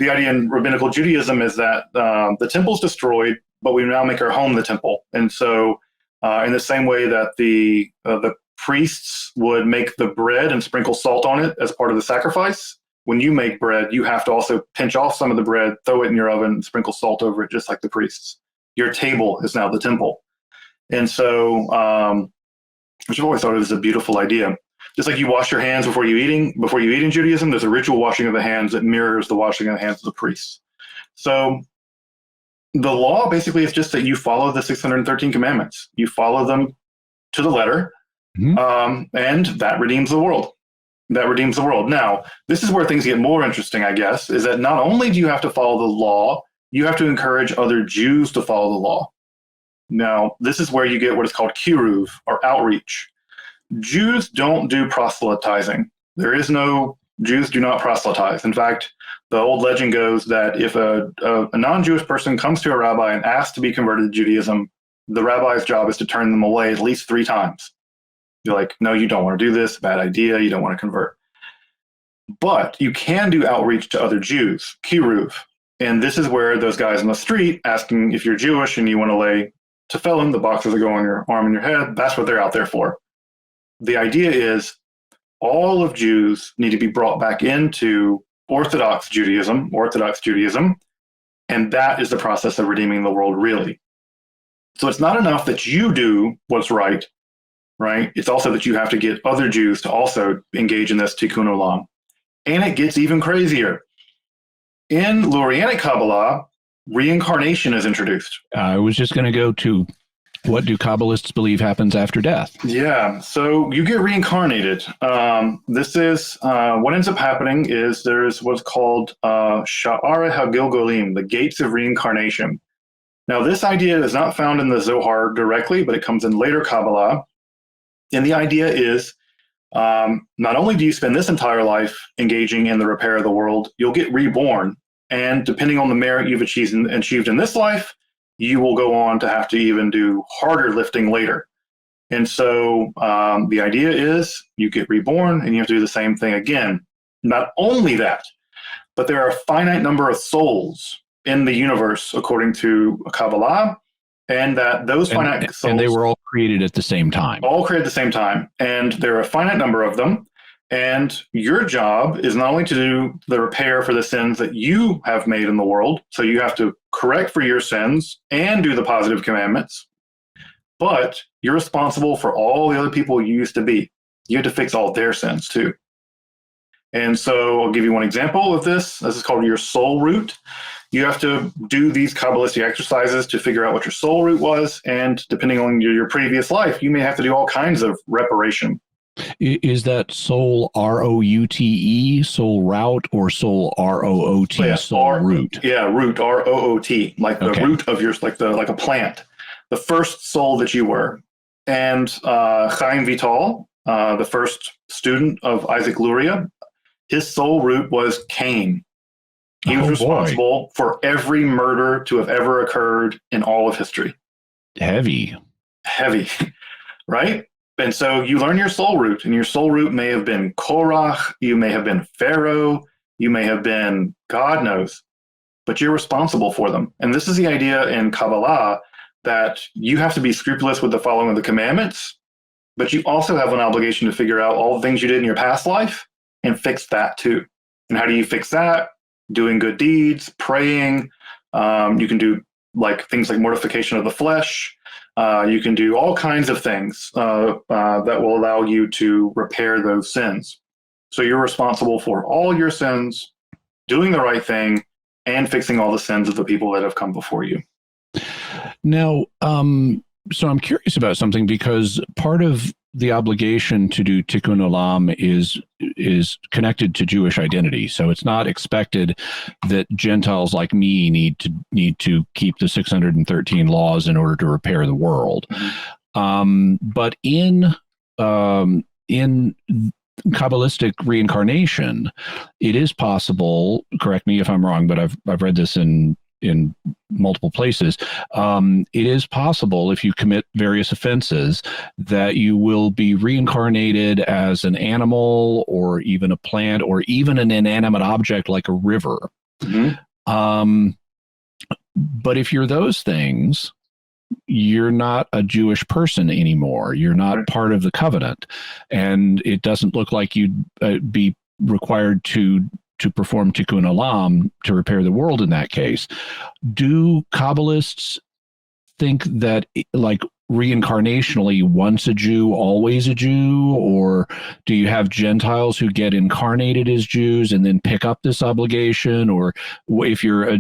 idea in rabbinical Judaism is that the temple's destroyed, but we now make our home the temple. And so in the same way that the priests would make the bread and sprinkle salt on it as part of the sacrifice, when you make bread, you have to also pinch off some of the bread, throw it in your oven, and sprinkle salt over it, just like the priests. Your table is now the temple. And so, which I've always thought of as a beautiful idea. Just like you wash your hands before you eat in Judaism, there's a ritual washing of the hands that mirrors the washing of the hands of the priests. So the law basically is just that you follow the 613 commandments. You follow them to the letter, and that redeems the world. Now, this is where things get more interesting, I guess, is that not only do you have to follow the law, you have to encourage other Jews to follow the law. Now, this is where you get what is called kiruv, or outreach. Jews don't do proselytizing. Jews do not proselytize. In fact, the old legend goes that if a non-Jewish person comes to a rabbi and asks to be converted to Judaism, the rabbi's job is to turn them away at least 3 times. You're like, no, you don't want to do this, bad idea, you don't want to convert. But you can do outreach to other Jews, kiruv. And this is where those guys on the street asking if you're Jewish and you want to lay tefillin, the boxes that go on your arm and your head, that's what they're out there for. The idea is all of Jews need to be brought back into Orthodox Judaism, and that is the process of redeeming the world, really. So it's not enough that you do what's right? It's also that you have to get other Jews to also engage in this tikkun olam. And it gets even crazier. In Lurianic Kabbalah, reincarnation is introduced. I was just going to go to, what do Kabbalists believe happens after death? Yeah, so you get reincarnated. This is, what ends up happening is there's what's called Sha'ara HaGilgolim, the gates of reincarnation. Now, this idea is not found in the Zohar directly, but it comes in later Kabbalah. And the idea is not only do you spend this entire life engaging in the repair of the world, you'll get reborn. And depending on the merit you've achieved in this life, you will go on to have to even do harder lifting later. And so the idea is you get reborn and you have to do the same thing again. Not only that, but there are a finite number of souls in the universe, according to Kabbalah, and that those finite souls... And they were all created at the same time. All created at the same time. And there are a finite number of them. And your job is not only to do the repair for the sins that you have made in the world, so you have to correct for your sins and do the positive commandments, but you're responsible for all the other people you used to be. You have to fix all their sins too. And so I'll give you one example of this. This is called your soul root. You have to do these Kabbalistic exercises to figure out what your soul root was. And depending on your previous life, you may have to do all kinds of reparation. Is that soul R-O-U-T-E, soul route, or soul R-O-O-T, soul root? Yeah, root, R-O-O-T, like the root of yours, like a plant. The first soul that you were. And Chaim Vital, the first student of Isaac Luria, his soul root was Cain. He was responsible for every murder to have ever occurred in all of history. Heavy, right? And so you learn your soul root, and your soul root may have been Korach, you may have been Pharaoh, you may have been God knows, but you're responsible for them. And this is the idea in Kabbalah, that you have to be scrupulous with the following of the commandments, but you also have an obligation to figure out all the things you did in your past life and fix that too. And how do you fix that? Doing good deeds, praying. You can do like things like mortification of the flesh. You can do all kinds of things that will allow you to repair those sins. So you're responsible for all your sins, doing the right thing, and fixing all the sins of the people that have come before you. Now, so I'm curious about something, because part of the obligation to do tikkun olam is connected to Jewish identity. So it's not expected that Gentiles like me need to keep the 613 laws in order to repair the world. But in Kabbalistic reincarnation, it is possible, correct me if I'm wrong, but I've read this in multiple places. It is possible, if you commit various offenses, that you will be reincarnated as an animal or even a plant or even an inanimate object like a river. But if you're those things, you're not a Jewish person anymore. You're not part of the covenant. And it doesn't look like you'd be required to perform tikkun olam to repair the world in that case. Do Kabbalists think that, like, reincarnationally, once a Jew, always a Jew? Or do you have Gentiles who get incarnated as Jews and then pick up this obligation? Or if you're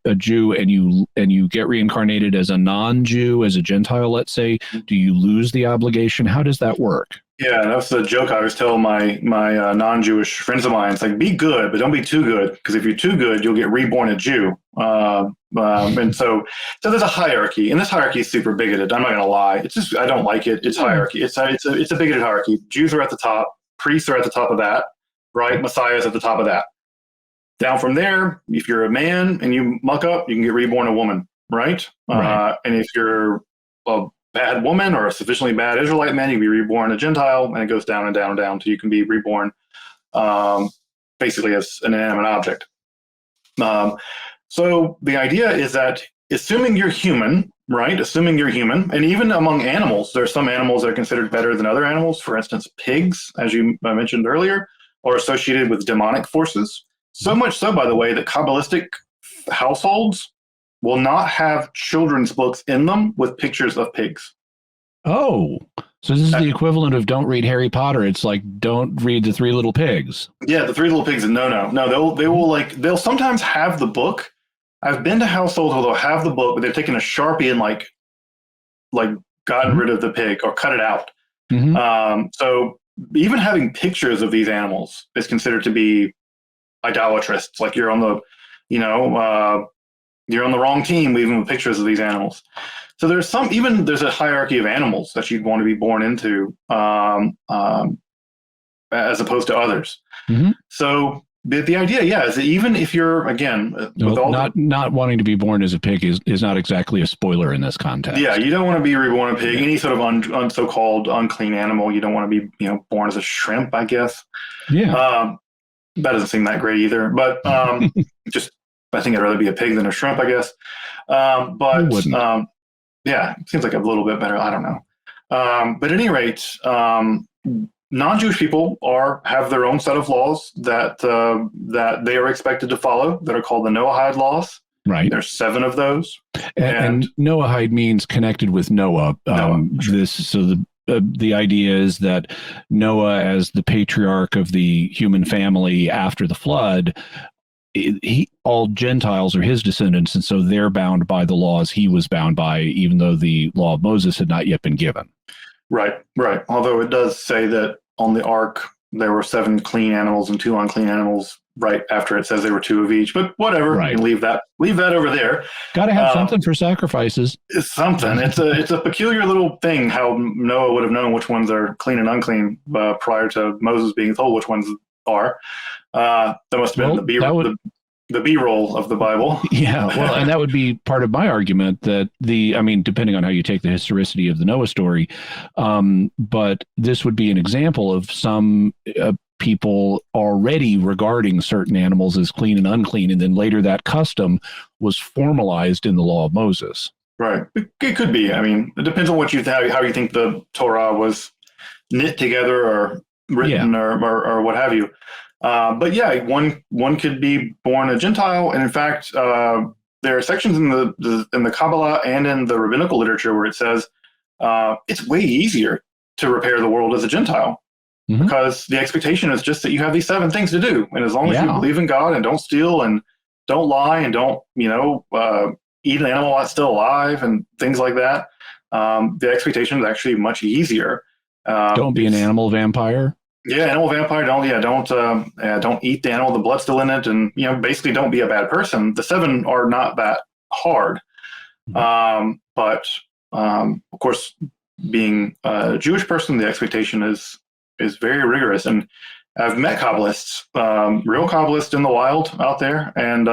a Jew and you get reincarnated as a non-Jew, as a Gentile, let's say, do you lose the obligation? How does that work? Yeah, that's the joke I always tell my non-Jewish friends of mine. It's like, be good, but don't be too good, because if you're too good, you'll get reborn a Jew. And so there's a hierarchy, and this hierarchy is super bigoted. I'm not going to lie. It's just, I don't like it. It's hierarchy. It's a bigoted hierarchy. Jews are at the top. Priests are at the top of that, right? Messiah is at the top of that. Down from there, if you're a man and you muck up, you can get reborn a woman, right? And if you're a bad woman or a sufficiently bad Israelite man, you can be reborn a Gentile, and it goes down and down and down until you can be reborn basically as an inanimate object. So the idea is that, assuming you're human, right? Assuming you're human, and even among animals, there are some animals that are considered better than other animals. For instance, pigs, as you mentioned earlier, are associated with demonic forces. So much so, by the way, that Kabbalistic households will not have children's books in them with pictures of pigs. Oh, so this is the equivalent of don't read Harry Potter. It's like, don't read the Three Little Pigs. Yeah, the Three Little Pigs. No. They'll sometimes have the book. I've been to households where they'll have the book, but they've taken a Sharpie and like gotten rid of the pig or cut it out. So even having pictures of these animals is considered to be idolatrous. It's like you're on the, You're on the wrong team, even with pictures of these animals. So there's a hierarchy of animals that you'd want to be born into, as opposed to others. Mm-hmm. So the idea, is that even if you're, again, not wanting to be born as a pig is not exactly a spoiler in this context. Yeah, you don't want to be reborn a pig. Any sort of so-called unclean animal, you don't want to be, born as a shrimp, I guess. Yeah. That doesn't seem that great either. But I think I'd rather be a pig than a shrimp, I guess. Yeah, it seems like a little bit better. I don't know. But at any rate, non-Jewish people have their own set of laws that they are expected to follow that are called the Noahide laws. Right. There's 7 of those. And Noahide means connected with Noah. The idea is that Noah, as the patriarch of the human family after the flood, all Gentiles are his descendants, and so they're bound by the laws he was bound by, even though the law of Moses had not yet been given. Right. Although it does say that on the ark there were 7 clean animals and 2 unclean animals right after it says there were 2 of each. But whatever, right. You can leave that over there. Got to have something for sacrifices. It's something. It's a peculiar little thing how Noah would have known which ones are clean and unclean prior to Moses being told which ones are. That must have been the B-roll of the Bible. Yeah, well, and that would be part of my argument that depending on how you take the historicity of the Noah story, but this would be an example of some people already regarding certain animals as clean and unclean, and then later that custom was formalized in the law of Moses. Right. It could be. It depends on how you think the Torah was knit together or written or what have you. But yeah, one could be born a Gentile, and in fact, there are sections in the Kabbalah and in the rabbinical literature where it says it's way easier to repair the world as a Gentile, because the expectation is just that you have these 7 things to do, and as long as you believe in God and don't steal and don't lie and don't eat an animal that's still alive and things like that, the expectation is actually much easier. Don't be an animal vampire. Yeah, animal vampire. Don't eat the animal. The blood's still in it, and basically don't be a bad person. The 7 are not that hard, but of course, being a Jewish person, the expectation is very rigorous. And I've met Kabbalists, real Kabbalists in the wild out there, and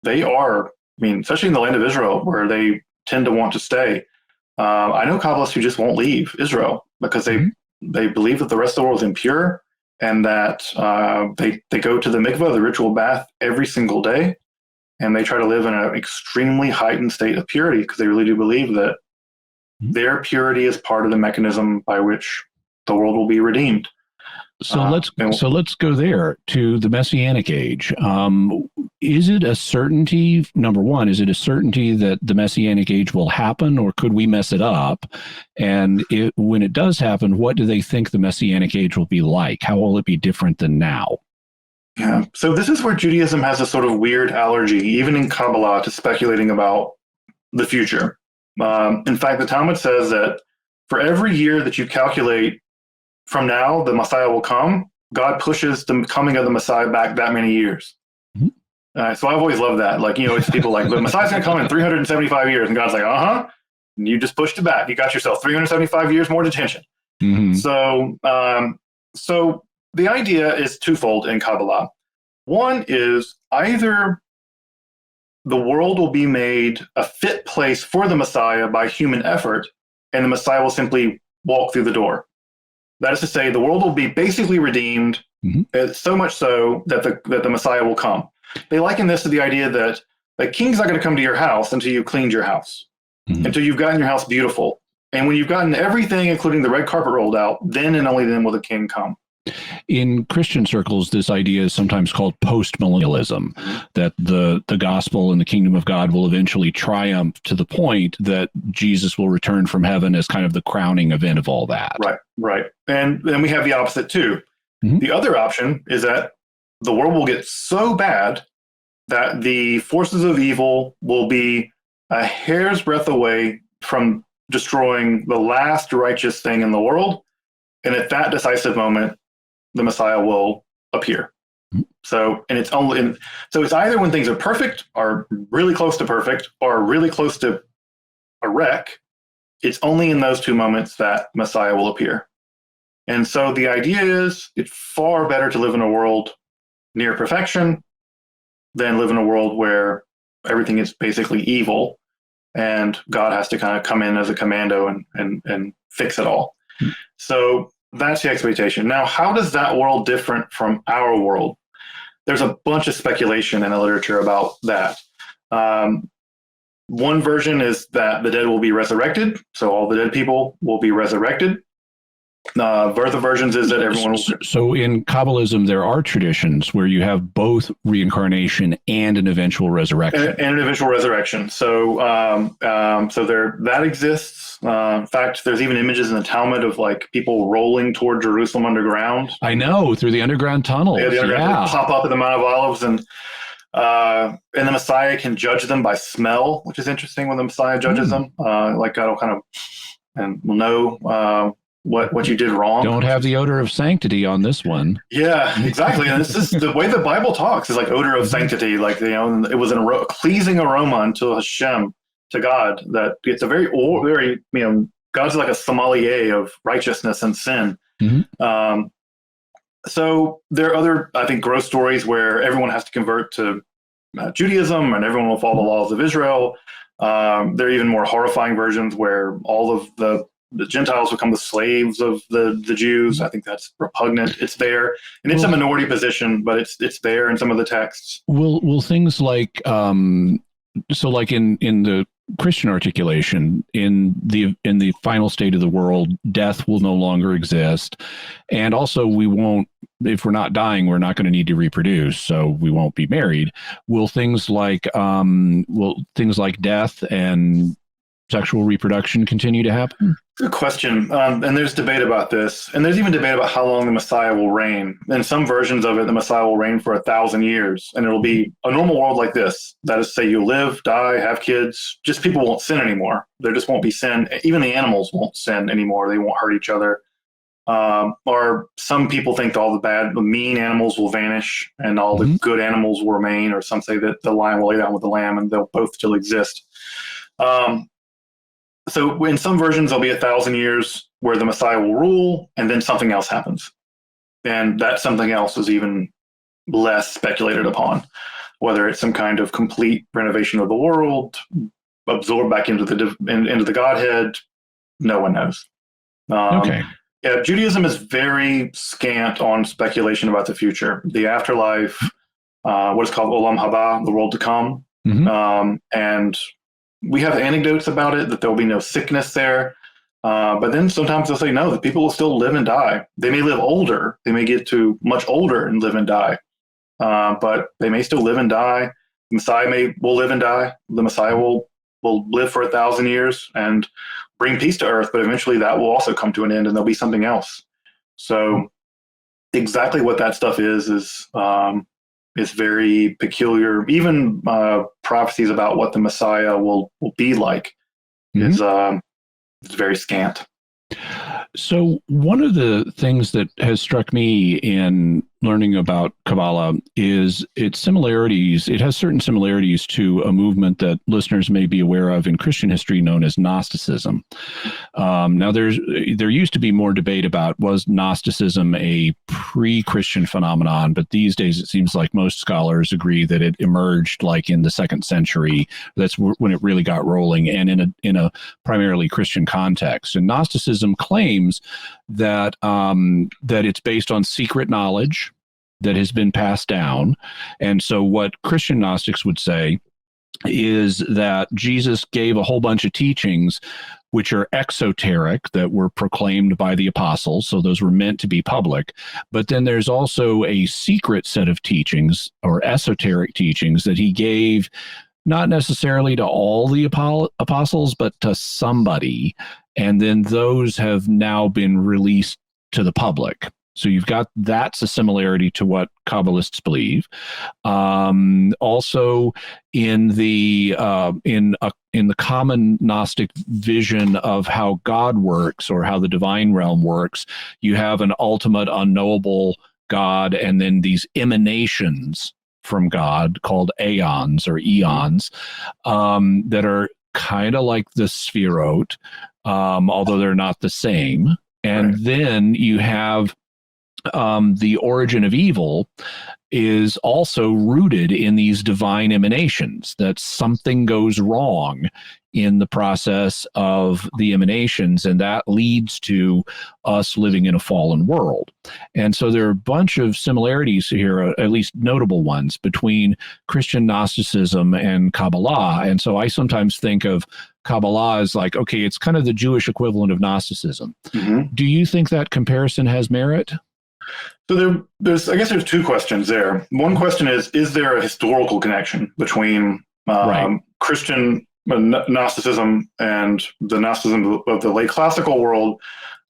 they are. Especially in the land of Israel, where they tend to want to stay. I know Kabbalists who just won't leave Israel because they believe that the rest of the world is impure, and that they go to the mikveh, the ritual bath, every single day, and they try to live in an extremely heightened state of purity because they really do believe that their purity is part of the mechanism by which the world will be redeemed. So let's go there to the Messianic age. Is it a certainty? Number one, is it a certainty that the Messianic age will happen, or could we mess it up? And when it does happen, what do they think the Messianic age will be like? How will it be different than now? Yeah. So this is where Judaism has a sort of weird allergy, even in Kabbalah, to speculating about the future. In fact, the Talmud says that for every year that you calculate from now, the Messiah will come, God pushes the coming of the Messiah back that many years. So I've always loved that. It's people like, the Messiah's going to come in 375 years. And God's like, and you just pushed it back. You got yourself 375 years more detention. So the idea is twofold in Kabbalah. One is either the world will be made a fit place for the Messiah by human effort, and the Messiah will simply walk through the door. That is to say, the world will be basically redeemed, so much so that the Messiah will come. They liken this to the idea that the king's not going to come to your house until you've cleaned your house, until you've gotten your house beautiful. And when you've gotten everything, including the red carpet, rolled out, then and only then will the king come. In Christian circles, this idea is sometimes called post-millennialism, that the gospel and the kingdom of God will eventually triumph to the point that Jesus will return from heaven as kind of the crowning event of all that. Right. And then we have the opposite too. The other option is that the world will get so bad that the forces of evil will be a hair's breadth away from destroying the last righteous thing in the world. And at that decisive moment, the Messiah will appear. So, and it's only, so it's either when things are perfect or really close to perfect or really close to a wreck. It's only in those two moments that Messiah will appear. And so the idea is it's far better to live in a world near perfection than live in a world where everything is basically evil and God has to kind of come in as a commando and fix it all. So that's the expectation. Now, how does that world different from our world? There's a bunch of speculation in the literature about that. One version is that the dead will be resurrected. So all the dead people will be resurrected. Further versions is that everyone will... So in Kabbalism, there are traditions where you have both reincarnation and an eventual resurrection. And an eventual resurrection. So that exists. In fact, there's even images in the Talmud of like people rolling toward Jerusalem underground. I know, through the underground tunnels. Yeah, the underground pop up at the Mount of Olives, and the Messiah can judge them by smell, which is interesting when the Messiah judges them. Like God will kind of and will know what you did wrong. Don't have the odor of sanctity on this one. Yeah, exactly. And this is the way the Bible talks is like odor of sanctity. Like, it was a pleasing aroma unto Hashem, to God, that it's a very, God's like a sommelier of righteousness and sin. Mm-hmm. So there are other, I think, gross stories where everyone has to convert to Judaism and everyone will follow the laws of Israel. There are even more horrifying versions where all of the Gentiles become the slaves of the Jews. I think that's repugnant. It's there, and it's a minority position, but it's there in some of the texts. Will things like so like in the Christian articulation, in the final state of the world, death will no longer exist, and also we won't, if we're not dying, we're not going to need to reproduce, so we won't be married. Will things like death and sexual reproduction continue to happen? Good question. And there's debate about this. And there's even debate about how long the Messiah will reign. In some versions of it, the Messiah will reign for 1,000 years. And it'll be a normal world like this. That is to say, you live, die, have kids. Just people won't sin anymore. There just won't be sin. Even the animals won't sin anymore. They won't hurt each other. Or some people think all the mean animals will vanish and all the good animals will remain. Or some say that the lion will lay down with the lamb and they'll both still exist. So in some versions, there'll be 1,000 years where the Messiah will rule, and then something else happens. And that something else is even less speculated upon, whether it's some kind of complete renovation of the world, absorbed back into the Godhead. No one knows. Okay. Yeah, Judaism is very scant on speculation about the future, the afterlife, what is called Olam Haba, the world to come. And we have anecdotes about it, that there will be no sickness there. But then sometimes they'll say, no, the people will still live and die. They may live older. They may get to much older and live and die. But they may still live and die. The Messiah will live and die. The Messiah will live for 1,000 years and bring peace to earth. But eventually that will also come to an end and there'll be something else. So exactly what that stuff is very peculiar. Even prophecies about what the Messiah will be like is very scant. So one of the things that has struck me in learning about Kabbalah is its similarities. It has certain similarities to a movement that listeners may be aware of in Christian history known as Gnosticism. Now, there used to be more debate about, was Gnosticism a pre-Christian phenomenon, but these days it seems like most scholars agree that it emerged like in the 2nd century. That's when it really got rolling, and in a primarily Christian context. And Gnosticism claims that it's based on secret knowledge that has been passed down. And so what Christian Gnostics would say is that Jesus gave a whole bunch of teachings which are exoteric, that were proclaimed by the apostles. So those were meant to be public. But then there's also a secret set of teachings, or esoteric teachings, that he gave not necessarily to all the apostles, but to somebody. And then those have now been released to the public. So you've got, that's a similarity to what Kabbalists believe. Also, in the common Gnostic vision of how God works, or how the divine realm works, you have an ultimate unknowable God and then these emanations from God called aeons or eons that are kind of like the Sefirot, although they're not the same. And then you have the origin of evil is also rooted in these divine emanations, that something goes wrong in the process of the emanations, and that leads to us living in a fallen world. And so there are a bunch of similarities here, at least notable ones, between Christian Gnosticism and Kabbalah. And so I sometimes think of Kabbalah as like, okay, it's kind of the Jewish equivalent of Gnosticism. Mm-hmm. Do you think that comparison has merit? So there's two questions there. One question is there a historical connection between Christian Gnosticism and the Gnosticism of the late classical world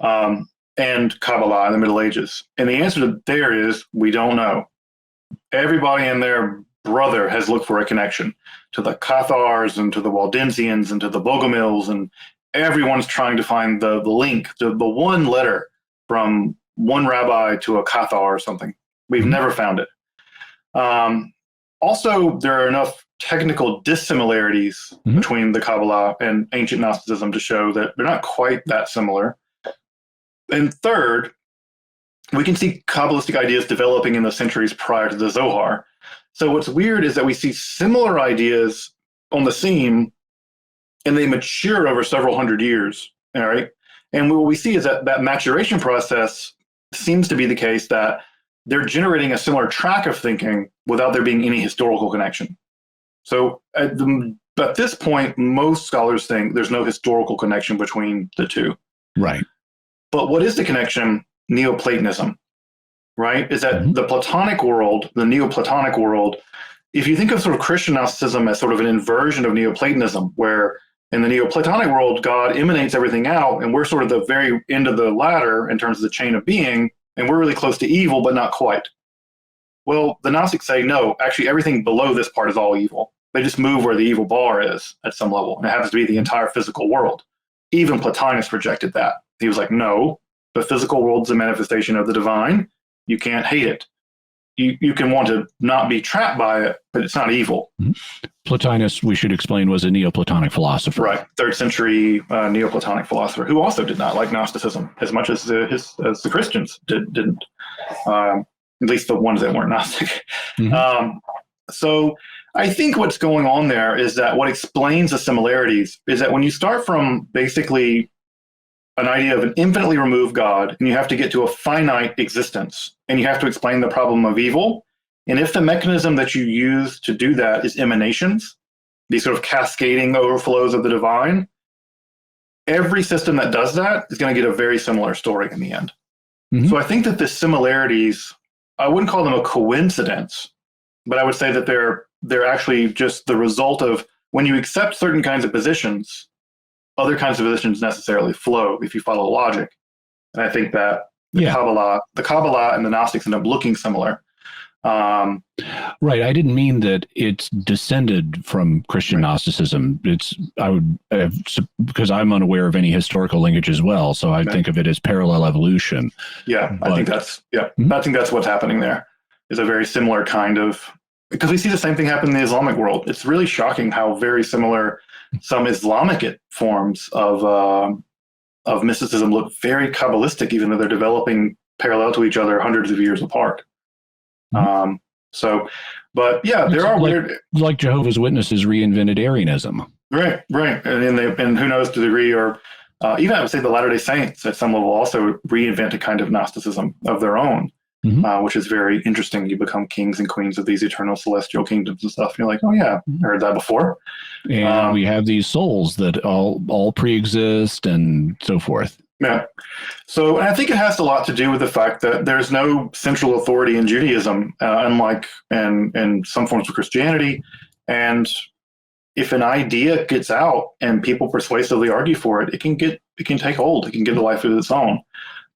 and Kabbalah in the Middle Ages? And the answer to there is we don't know. Everybody and their brother has looked for a connection to the Cathars and to the Waldensians and to the Bogomils, and everyone's trying to find the link, the one letter from one rabbi to a Cathar or something. We've never found it. Also, there are enough technical dissimilarities between the Kabbalah and ancient Gnosticism to show that they're not quite that similar. And third, we can see Kabbalistic ideas developing in the centuries prior to the Zohar. So what's weird is that we see similar ideas on the scene, and they mature over several hundred years. All right. And what we see is that maturation process seems to be the case that they're generating a similar track of thinking without there being any historical connection. So at this point, most scholars think there's no historical connection between the two. Right. But what is the connection? Neoplatonism, right? Is that the Platonic world, the Neoplatonic world, if you think of sort of Christian Gnosticism as sort of an inversion of Neoplatonism, where in the Neoplatonic world, God emanates everything out, and we're sort of the very end of the ladder in terms of the chain of being, and we're really close to evil, but not quite. Well, the Gnostics say, no, actually everything below this part is all evil. They just move where the evil bar is at some level, and it happens to be the entire physical world. Even Plotinus rejected that. He was like, no, the physical world's a manifestation of the divine. You can't hate it. You can want to not be trapped by it, but it's not evil. Plotinus, we should explain, was a Neoplatonic philosopher. Right, 3rd century Neoplatonic philosopher who also did not like Gnosticism as much as the Christians didn't. At least the ones that weren't Gnostic. So I think what's going on there is that what explains the similarities is that when you start from basically an idea of an infinitely removed God, and you have to get to a finite existence, and you have to explain the problem of evil. And if the mechanism that you use to do that is emanations, these sort of cascading overflows of the divine, every system that does that is going to get a very similar story in the end. So I think that the similarities, I wouldn't call them a coincidence, but I would say that they're actually just the result of when you accept certain kinds of positions, other kinds of positions necessarily flow if you follow logic. And I think that the Kabbalah and the Gnostics end up looking similar. Right. I didn't mean that it's descended from Christian Gnosticism. Because I'm unaware of any historical linkage as well. So I think of it as parallel evolution. Yeah, I think that's what's happening there, is a very similar kind of, because we see the same thing happen in the Islamic world. It's really shocking how very similar some Islamic forms of mysticism look very Kabbalistic, even though they're developing parallel to each other hundreds of years apart. But yeah, there are weird, like Jehovah's Witnesses reinvented Arianism. Right. And who knows to the degree, or even I would say the Latter-day Saints at some level also reinvent a kind of Gnosticism of their own. Which is very interesting. You become kings and queens of these eternal celestial kingdoms and stuff. And you're like, oh yeah, I heard that before. And we have these souls that all pre-exist and so forth. Yeah. So and I think it has a lot to do with the fact that there's no central authority in Judaism, unlike in some forms of Christianity. And if an idea gets out and people persuasively argue for it, it can take hold. It can get a life of its own.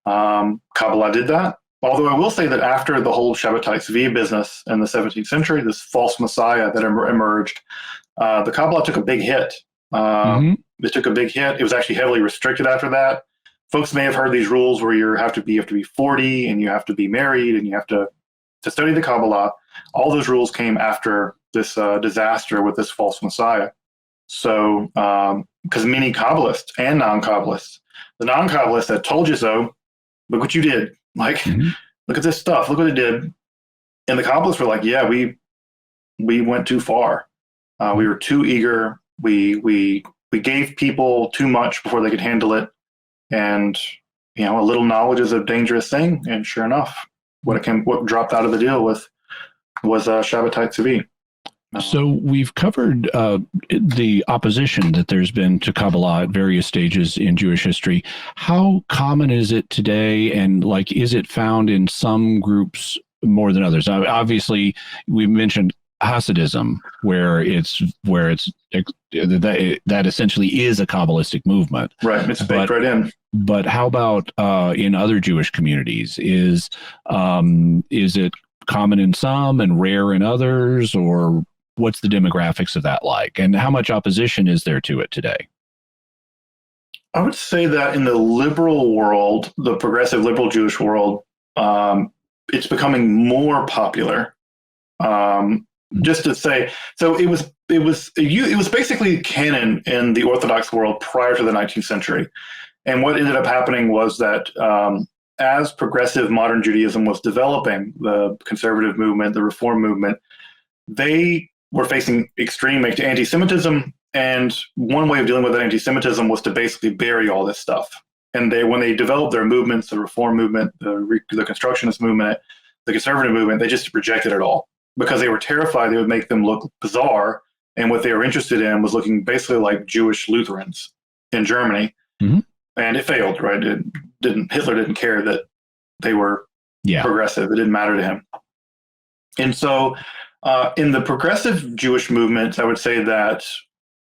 Kabbalah did that. Although I will say that after the whole Shabbatai Tzvi business in the 17th century, this false messiah that emerged, the Kabbalah took a big hit. It took a big hit. It was actually heavily restricted after that. folks may have heard these rules where you have to be 40 and you have to be married and you have to study the Kabbalah. All those rules came after this disaster with this false Messiah. So, because many Kabbalists and non-Kabbalists, the non-Kabbalists that told you so, look what you did. Like, look at this stuff. Look what it did. And the Kabbalists were like, yeah, we went too far. We were too eager. We gave people too much before they could handle it. And, a little knowledge is a dangerous thing. And sure enough, what dropped out of the deal was Shabbatai Tzvi. So we've covered the opposition that there's been to Kabbalah at various stages in Jewish history. How common is it today? And is it found in some groups more than others? Obviously, we mentioned Hasidism, where that essentially is a Kabbalistic movement. Right, it's baked right in. But how about in other Jewish communities? Is it common in some and rare in others, or what's the demographics of that like? And how much opposition is there to it today? I would say that in the liberal world, the progressive liberal Jewish world, it's becoming more popular. Just to say, so it was basically canon in the Orthodox world prior to the 19th century. And what ended up happening was that as progressive modern Judaism was developing, the conservative movement, the reform movement, they were facing extreme anti-Semitism. And one way of dealing with that anti-Semitism was to basically bury all this stuff. And when they developed their movements, the reform movement, the constructionist movement, the conservative movement, they just rejected it all because they were terrified they would make them look bizarre. And what they were interested in was looking basically like Jewish Lutherans in Germany. Mm-hmm. And it failed, right? Hitler didn't care that they were progressive. It didn't matter to him. And so in the progressive Jewish movement, I would say that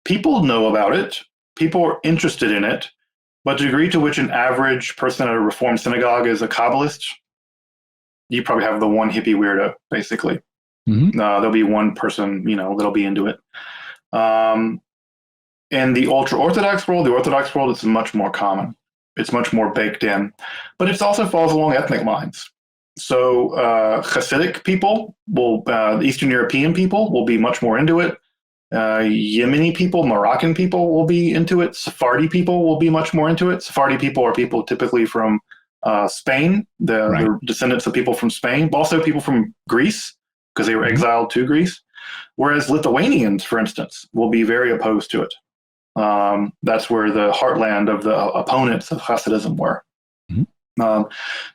people know about it. People are interested in it. But the degree to which an average person at a Reformed synagogue is a Kabbalist, you probably have the one hippie weirdo, basically. Mm-hmm. There'll be one person, that'll be into it. In the ultra-Orthodox world, it's much more common. It's much more baked in. But it also falls along ethnic lines. So Hasidic people, Eastern European people will be much more into it. Yemeni people, Moroccan people will be into it. Sephardi people will be much more into it. Sephardi people are people typically from Spain, the descendants of people from Spain, but also people from Greece, because they were exiled to Greece. Whereas Lithuanians, for instance, will be very opposed to it. That's where the heartland of the opponents of Hasidism were. Mm-hmm.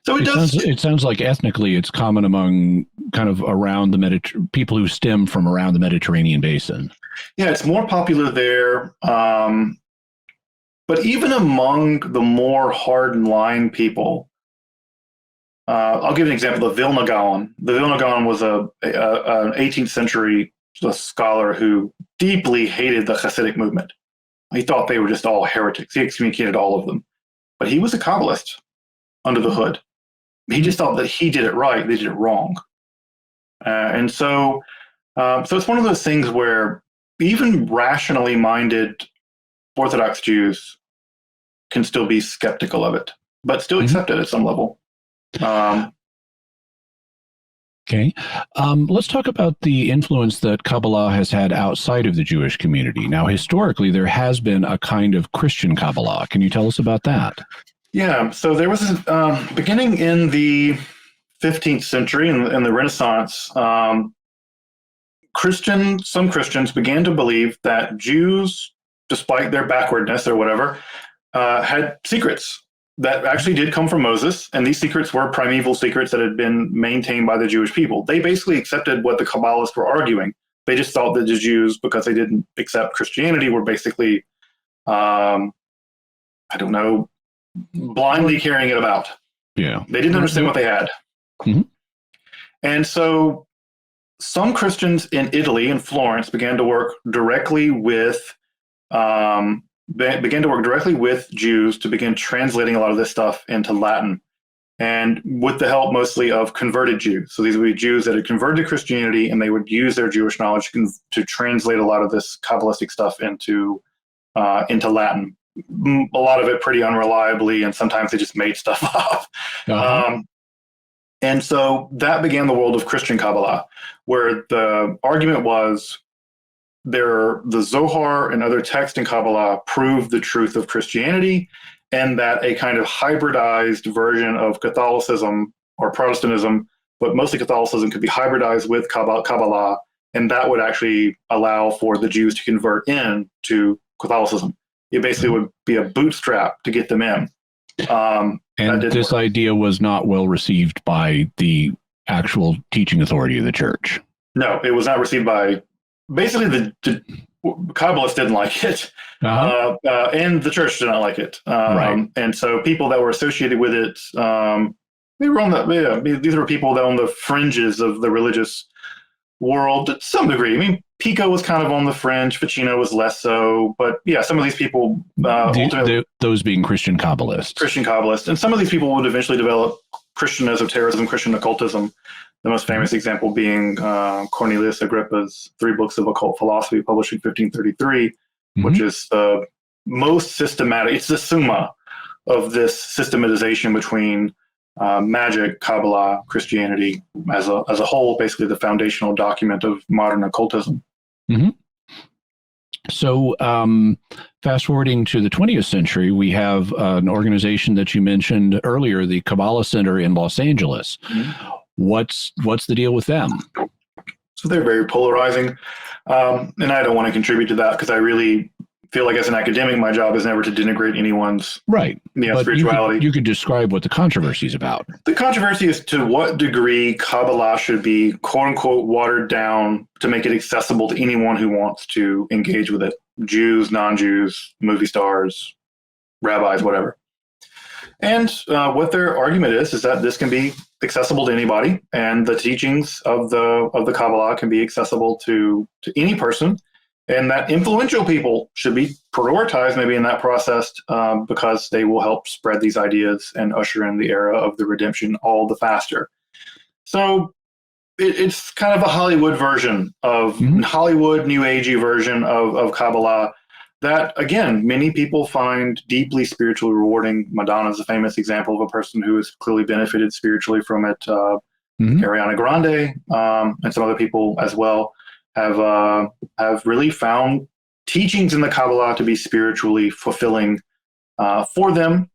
It sounds like ethnically it's common among kind of around the people who stem from around the Mediterranean basin. Yeah, it's more popular there. But even among the more hard-line people, I'll give an example. The Vilna Gaon. The Vilna Gaon was an 18th century scholar who deeply hated the Hasidic movement. He thought they were just all heretics. He excommunicated all of them. But he was a Kabbalist under the hood. He just thought that he did it right, they did it wrong. And so it's one of those things where even rationally minded Orthodox Jews can still be skeptical of it, but still accept it at some level. Okay. Let's talk about the influence that Kabbalah has had outside of the Jewish community. Now, historically, there has been a kind of Christian Kabbalah. Can you tell us about that? Yeah. So there was, beginning in the 15th century in the Renaissance, some Christians began to believe that Jews, despite their backwardness or whatever, had secrets that actually did come from Moses, and these secrets were primeval secrets that had been maintained by the Jewish people. They basically accepted what the Kabbalists were arguing. They just thought that the Jews, because they didn't accept Christianity, were basically, blindly carrying it about. Yeah. They didn't understand what they had. Mm-hmm. And so some Christians in Italy and Florence began to work directly with Jews to begin translating a lot of this stuff into Latin, and with the help mostly of converted Jews. So these would be Jews that had converted to Christianity, and they would use their Jewish knowledge to translate a lot of this Kabbalistic stuff into Latin. a lot of it pretty unreliably, and sometimes they just made stuff up. And so that began the world of Christian Kabbalah, where the argument was the Zohar and other texts in Kabbalah prove the truth of Christianity, and that a kind of hybridized version of Catholicism or Protestantism, but mostly Catholicism, could be hybridized with Kabbalah, and that would actually allow for the Jews to convert into Catholicism. It basically would be a bootstrap to get them in. And this idea was not well received by the actual teaching authority of the church. No, it was not received by, basically the Kabbalists didn't like it, and the church did not like it. Right. And so people that were associated with it, they were on these were people that were on the fringes of the religious world to some degree. I mean, Pico was kind of on the fringe, Ficino was less so, but yeah, some of these people, those being Christian Kabbalists, and some of these people would eventually develop Christian esotericism, Christian occultism. The most famous example being Cornelius Agrippa's 3 books of occult philosophy, published in 1533, which is the most systematic. It's the summa of this systematization between magic, Kabbalah, Christianity as a whole, basically the foundational document of modern occultism. So fast forwarding to the 20th century, we have an organization that you mentioned earlier, the Kabbalah Center in Los Angeles. What's the deal with them? So they're very polarizing. And I don't want to contribute to that because I really feel like as an academic, my job is never to denigrate anyone's spirituality. You could describe what the controversy is about. The controversy is to what degree Kabbalah should be, quote unquote, watered down to make it accessible to anyone who wants to engage with it. Jews, non-Jews, movie stars, rabbis, whatever. And what their argument is that this can be accessible to anybody, and the teachings of the Kabbalah can be accessible to any person. And that influential people should be prioritized maybe in that process because they will help spread these ideas and usher in the era of the redemption all the faster. So it's kind of a Hollywood version of Hollywood New Agey version of Kabbalah that, again, many people find deeply spiritually rewarding. Madonna is a famous example of a person who has clearly benefited spiritually from it. Ariana Grande and some other people as well have really found teachings in the Kabbalah to be spiritually fulfilling for them.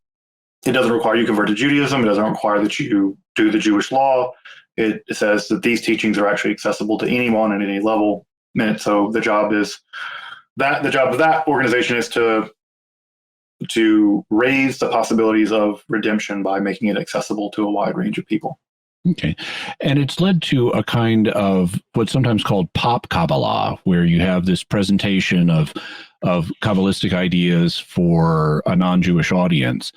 It doesn't require you convert to Judaism. It doesn't require that you do the Jewish law. It says that these teachings are actually accessible to anyone at any level. And so the job of that organization is to raise the possibilities of redemption by making it accessible to a wide range of people. Okay. And it's led to a kind of what's sometimes called pop Kabbalah, where you have this presentation of Kabbalistic ideas for a non-Jewish audience.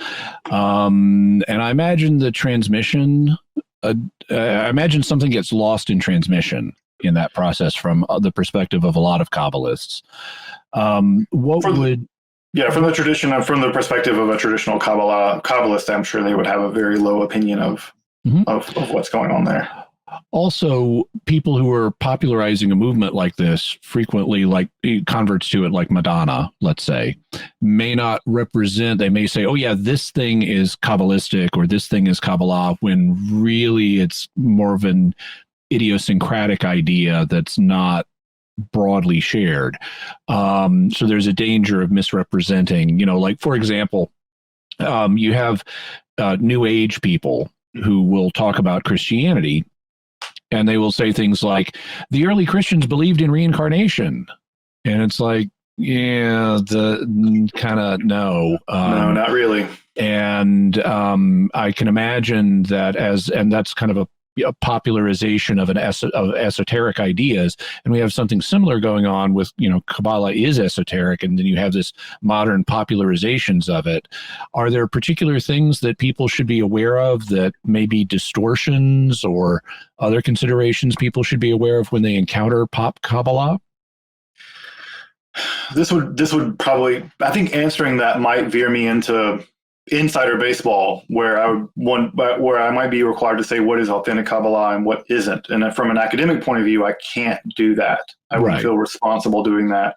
And I imagine the transmission, I imagine something gets lost in transmission in that process from the perspective of a lot of Kabbalists. From the tradition and from the perspective of a traditional Kabbalist, I'm sure they would have a very low opinion of what's going on there. Also, people who are popularizing a movement like this frequently, like converts to it, like Madonna, let's say, may not represent, they may say, oh yeah, this thing is Kabbalistic or this thing is Kabbalah, when really it's more of an idiosyncratic idea that's not broadly shared. So there's a danger of misrepresenting, like, for example, you have New Age people who will talk about Christianity, and they will say things like, the early Christians believed in reincarnation. And it's like, yeah, no, no, not really. And I can imagine that and that's kind of a popularization of esoteric ideas, and we have something similar going on with Kabbalah is esoteric, and then you have this modern popularizations of it. Are there particular things that people should be aware of that may be distortions or other considerations people should be aware of when they encounter pop Kabbalah? This would probably, I think answering that might veer me into insider baseball, where I might be required to say what is authentic Kabbalah and what isn't. And from an academic point of view, I can't do that. I wouldn't feel responsible doing that.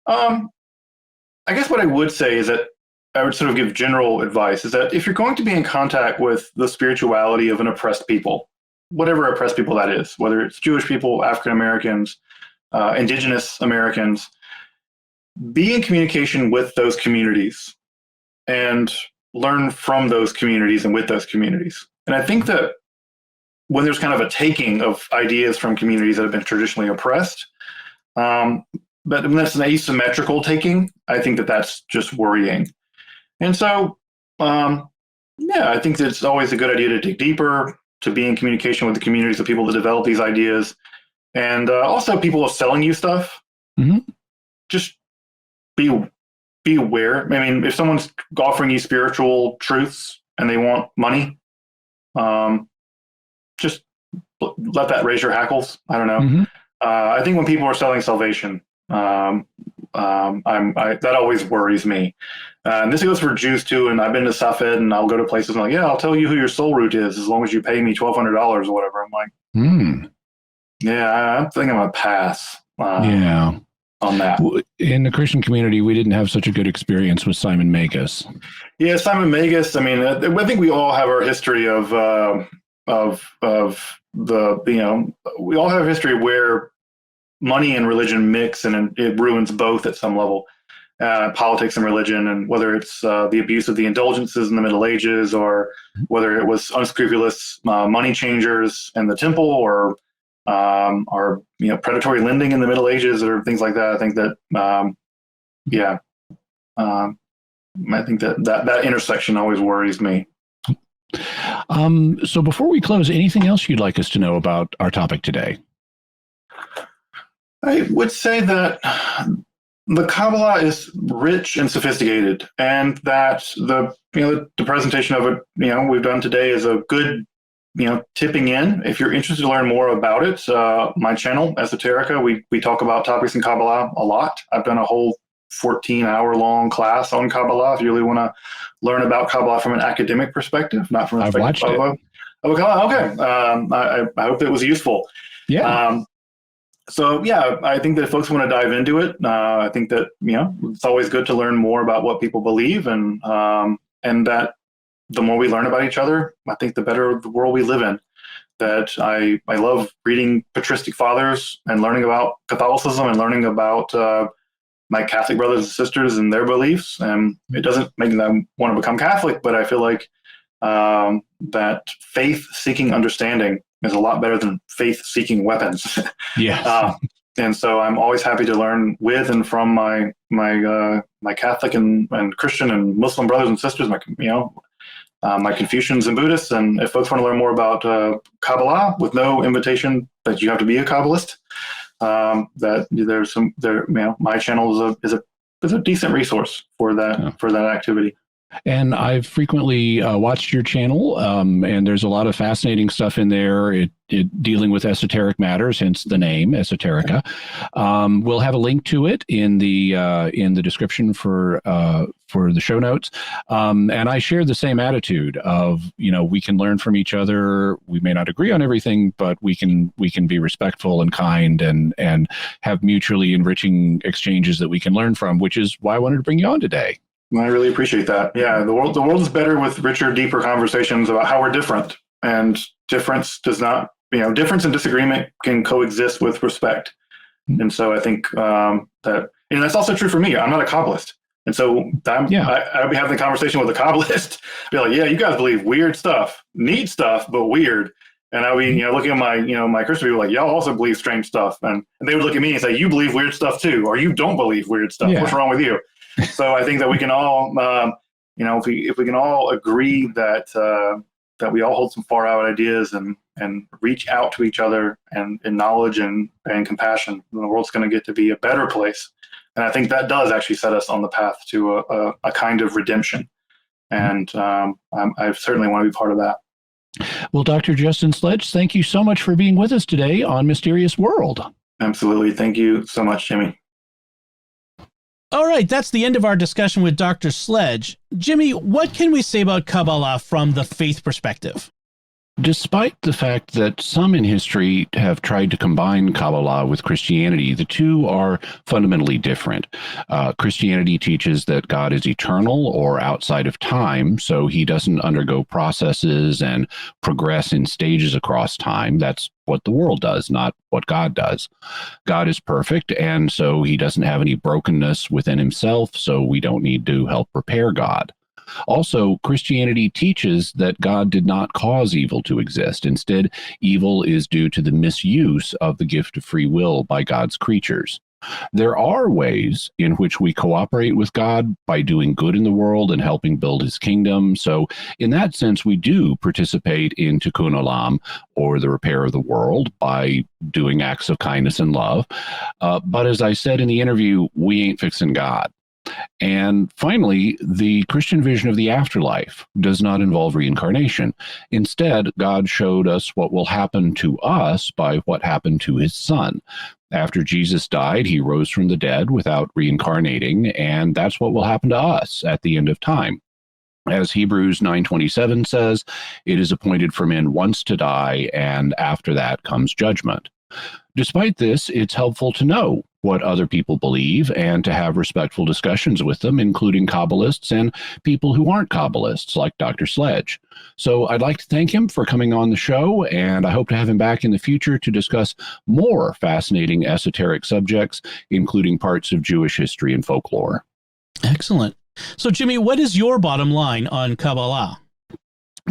I I guess what I would say is that I would sort of give general advice is that if you're going to be in contact with the spirituality of an oppressed people, whatever oppressed people that is, whether it's Jewish people, African Americans, indigenous Americans, be in communication with those communities and learn from those communities and with those communities. And I think that when there's kind of a taking of ideas from communities that have been traditionally oppressed, but when that's an asymmetrical taking, I think that that's just worrying. And so, I think that it's always a good idea to dig deeper, to be in communication with the communities of people that develop these ideas, and also people selling you stuff. Mm-hmm. Just be aware. I mean, if someone's offering you spiritual truths and they want money, just let that raise your hackles. I don't know. Mm-hmm. I think when people are selling salvation, that always worries me. And this goes for Jews too. And I've been to Safed, and I'll go to places and like, yeah, I'll tell you who your soul root is as long as you pay me $1,200 or whatever. I'm like, yeah, I'm thinking I'm gonna pass. On that. In the Christian community, we didn't have such a good experience with Simon Magus. Yeah, Simon Magus. I mean, I think we all have our history of the, we all have a history where money and religion mix, and it ruins both at some level, politics and religion, and whether it's the abuse of the indulgences in the Middle Ages, or whether it was unscrupulous money changers in the temple, or predatory lending in the Middle Ages, or things like that. I think that, I think that intersection always worries me. So before we close, anything else you'd like us to know about our topic today? I would say that the Kabbalah is rich and sophisticated, and that the presentation of it, we've done today is a good, tipping in. If you're interested to learn more about it, my channel, Esoterica, we talk about topics in Kabbalah a lot. I've done a whole 14-hour-long class on Kabbalah. If you really want to learn about Kabbalah from an academic perspective, not from a watched it. Okay. I hope it was useful. Yeah. I think that if folks want to dive into it, I think that, it's always good to learn more about what people believe, and that the more we learn about each other, I think the better the world we live in. That I love reading patristic fathers and learning about Catholicism and learning about my Catholic brothers and sisters and their beliefs. And it doesn't make them want to become Catholic, but I feel like that faith-seeking understanding is a lot better than faith-seeking weapons. Yeah. And so I'm always happy to learn with and from my Catholic and Christian and Muslim brothers and sisters, my Confucians and Buddhists. And if folks want to learn more about Kabbalah, with no invitation that you have to be a Kabbalist, my channel is a decent resource for that activity. And I've frequently watched your channel, and there's a lot of fascinating stuff in there. It dealing with esoteric matters, hence the name Esoterica. We'll have a link to it in the description for the show notes. And I share the same attitude of, we can learn from each other. We may not agree on everything, but we can be respectful and kind, and have mutually enriching exchanges that we can learn from, which is why I wanted to bring you on today. I really appreciate that. Yeah, the world is better with richer, deeper conversations about how we're different, and difference does not, difference and disagreement can coexist with respect. And so I think that's also true for me. I'm not a Kabbalist, and so I'll be having a conversation with a Kabbalist. Be like, yeah, you guys believe weird stuff, neat stuff, but weird. And I'll be, looking at my Christian people like, y'all also believe strange stuff, and they would look at me and say, you believe weird stuff too, or you don't believe weird stuff. Yeah. What's wrong with you? So I think that we can all, if we can all agree that we all hold some far out ideas and reach out to each other and in knowledge and compassion, then the world's going to get to be a better place. And I think that does actually set us on the path to a kind of redemption. And I certainly want to be part of that. Well, Dr. Justin Sledge, thank you so much for being with us today on Mysterious World. Absolutely. Thank you so much, Jimmy. All right, that's the end of our discussion with Dr. Sledge. Jimmy, what can we say about Kabbalah from the faith perspective? Despite the fact that some in history have tried to combine Kabbalah with Christianity, the two are fundamentally different. Christianity teaches that God is eternal or outside of time, so he doesn't undergo processes and progress in stages across time. That's what the world does, not what God does. God is perfect, and so he doesn't have any brokenness within himself, so we don't need to help repair God. Also, Christianity teaches that God did not cause evil to exist. Instead, evil is due to the misuse of the gift of free will by God's creatures. There are ways in which we cooperate with God by doing good in the world and helping build his kingdom. So in that sense, we do participate in tikkun olam, or the repair of the world, by doing acts of kindness and love. But as I said in the interview, we ain't fixing God. And finally, the Christian vision of the afterlife does not involve reincarnation. Instead, God showed us what will happen to us by what happened to his son. After Jesus died, he rose from the dead without reincarnating, and that's what will happen to us at the end of time. As Hebrews 9:27 says, it is appointed for men once to die, and after that comes judgment. Despite this, it's helpful to know what other people believe and to have respectful discussions with them, including Kabbalists and people who aren't Kabbalists, like Dr. Sledge. So I'd like to thank him for coming on the show, and I hope to have him back in the future to discuss more fascinating esoteric subjects, including parts of Jewish history and folklore. Excellent. So, Jimmy, what is your bottom line on Kabbalah?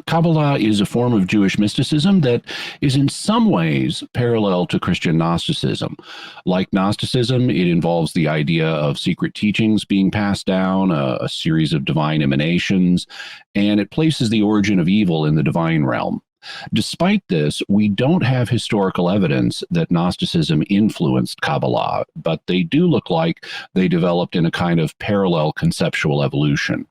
Kabbalah is a form of Jewish mysticism that is in some ways parallel to Christian Gnosticism. Like Gnosticism, it involves the idea of secret teachings being passed down, a series of divine emanations, and it places the origin of evil in the divine realm. Despite this, we don't have historical evidence that Gnosticism influenced Kabbalah, but they do look like they developed in a kind of parallel conceptual evolution.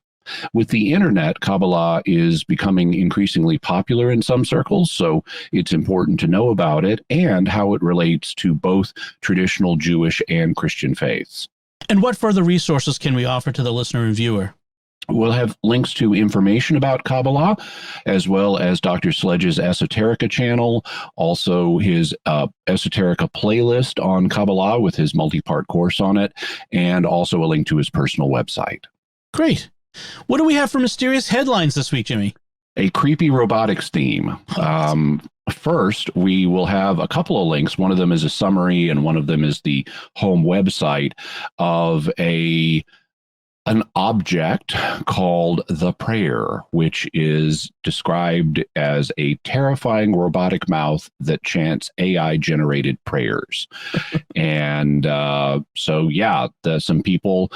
With the internet, Kabbalah is becoming increasingly popular in some circles, so it's important to know about it and how it relates to both traditional Jewish and Christian faiths. And what further resources can we offer to the listener and viewer? We'll have links to information about Kabbalah, as well as Dr. Sledge's Esoterica channel, also his Esoterica playlist on Kabbalah with his multi-part course on it, and also a link to his personal website. Great. What do we have for mysterious headlines this week, Jimmy? A creepy robotics theme. First, we will have a couple of links. One of them is a summary, and one of them is the home website of an object called the Prayer, which is described as a terrifying robotic mouth that chants AI-generated prayers. And some people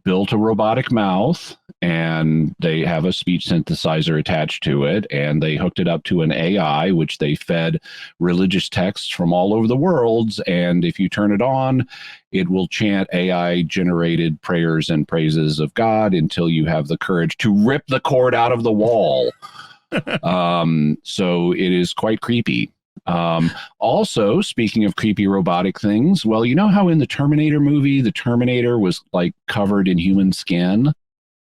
built a robotic mouth, and they have a speech synthesizer attached to it, and they hooked it up to an AI, which they fed religious texts from all over the world. And if you turn it on, it will chant AI-generated prayers and praises of God until you have the courage to rip the cord out of the wall. So it is quite creepy. Also, speaking of creepy robotic things, well, you know how in the Terminator movie, the Terminator was like covered in human skin?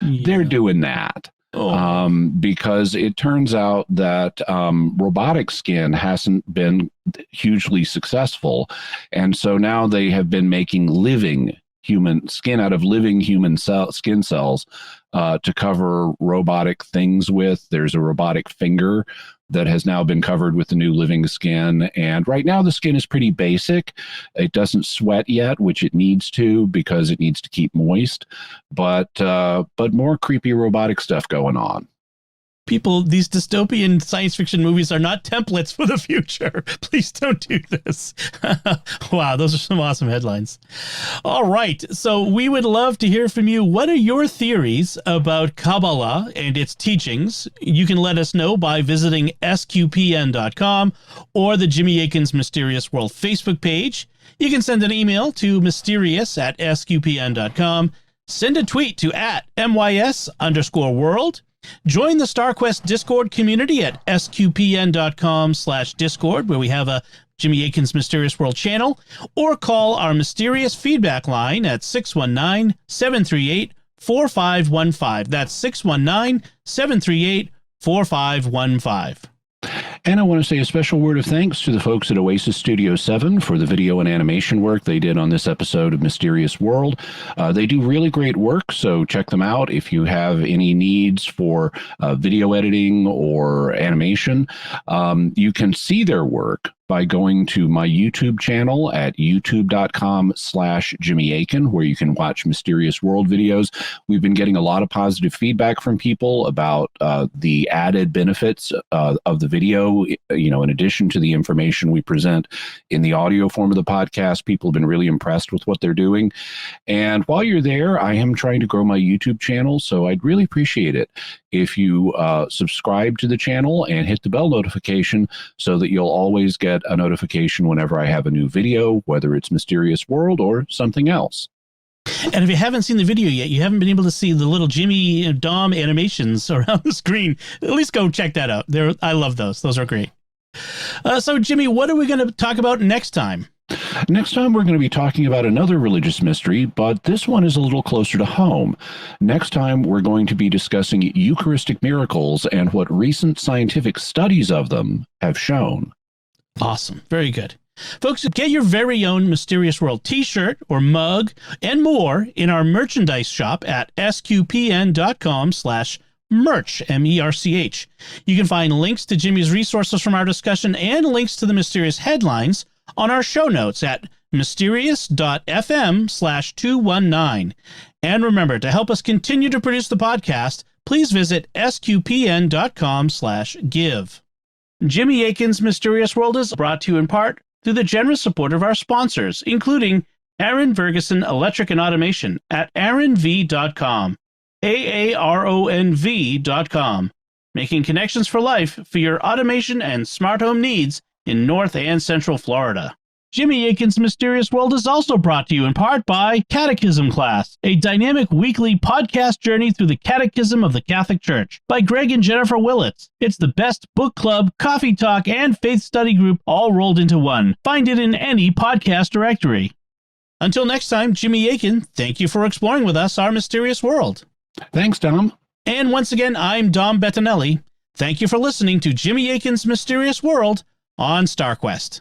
Yeah. They're doing that. Because it turns out that robotic skin hasn't been hugely successful. And so now they have been making living human skin out of living human skin cells to cover robotic things with. There's a robotic finger that has now been covered with the new living skin. And right now the skin is pretty basic. It doesn't sweat yet, which it needs to because it needs to keep moist. But more creepy robotic stuff going on. People, these dystopian science fiction movies are not templates for the future. Please don't do this. Wow, those are some awesome headlines. All right, so we would love to hear from you. What are your theories about Kabbalah and its teachings? You can let us know by visiting sqpn.com or the Jimmy Akin's Mysterious World Facebook page. You can send an email to mysterious@sqpn.com. Send a tweet to @mys_world. Join the StarQuest Discord community at sqpn.com/Discord, where we have a Jimmy Akin's Mysterious World channel, or call our mysterious feedback line at 619-738-4515. That's 619-738-4515. And I want to say a special word of thanks to the folks at Oasis Studio 7 for the video and animation work they did on this episode of Mysterious World. They do really great work, so check them out if you have any needs for video editing or animation. You can see their work by going to my YouTube channel at youtube.com/Jimmy Akin, where you can watch Mysterious World videos. We've been getting a lot of positive feedback from people about the added benefits of the video. You know, in addition to the information we present in the audio form of the podcast, people have been really impressed with what they're doing. And while you're there, I am trying to grow my YouTube channel, so I'd really appreciate it if you subscribe to the channel and hit the bell notification so that you'll always get a notification whenever I have a new video, whether it's Mysterious World or something else. And if you haven't seen the video yet, you haven't been able to see the little Jimmy and Dom animations around the screen, at least go check that out. I love those. Those are great. So, Jimmy, what are we going to talk about next time? Next time, we're going to be talking about another religious mystery, but this one is a little closer to home. Next time, we're going to be discussing Eucharistic miracles and what recent scientific studies of them have shown. Awesome. Very good. Folks, get your very own Mysterious World t-shirt or mug and more in our merchandise shop at sqpn.com/merch, M-E-R-C-H. You can find links to Jimmy's resources from our discussion and links to the mysterious headlines on our show notes at mysterious.fm/219. And remember, to help us continue to produce the podcast, please visit sqpn.com/give. Jimmy Akin's Mysterious World is brought to you in part through the generous support of our sponsors, including Aaron Ferguson Electric and Automation at aaronv.com, AARONV.com, making connections for life for your automation and smart home needs in North and Central Florida. Jimmy Akin's Mysterious World is also brought to you in part by Catechism Class, a dynamic weekly podcast journey through the Catechism of the Catholic Church by Greg and Jennifer Willits. It's the best book club, coffee talk, and faith study group all rolled into one. Find it in any podcast directory. Until next time, Jimmy Akin, thank you for exploring with us our mysterious world. Thanks, Dom. And once again, I'm Dom Bettinelli. Thank you for listening to Jimmy Akin's Mysterious World on StarQuest.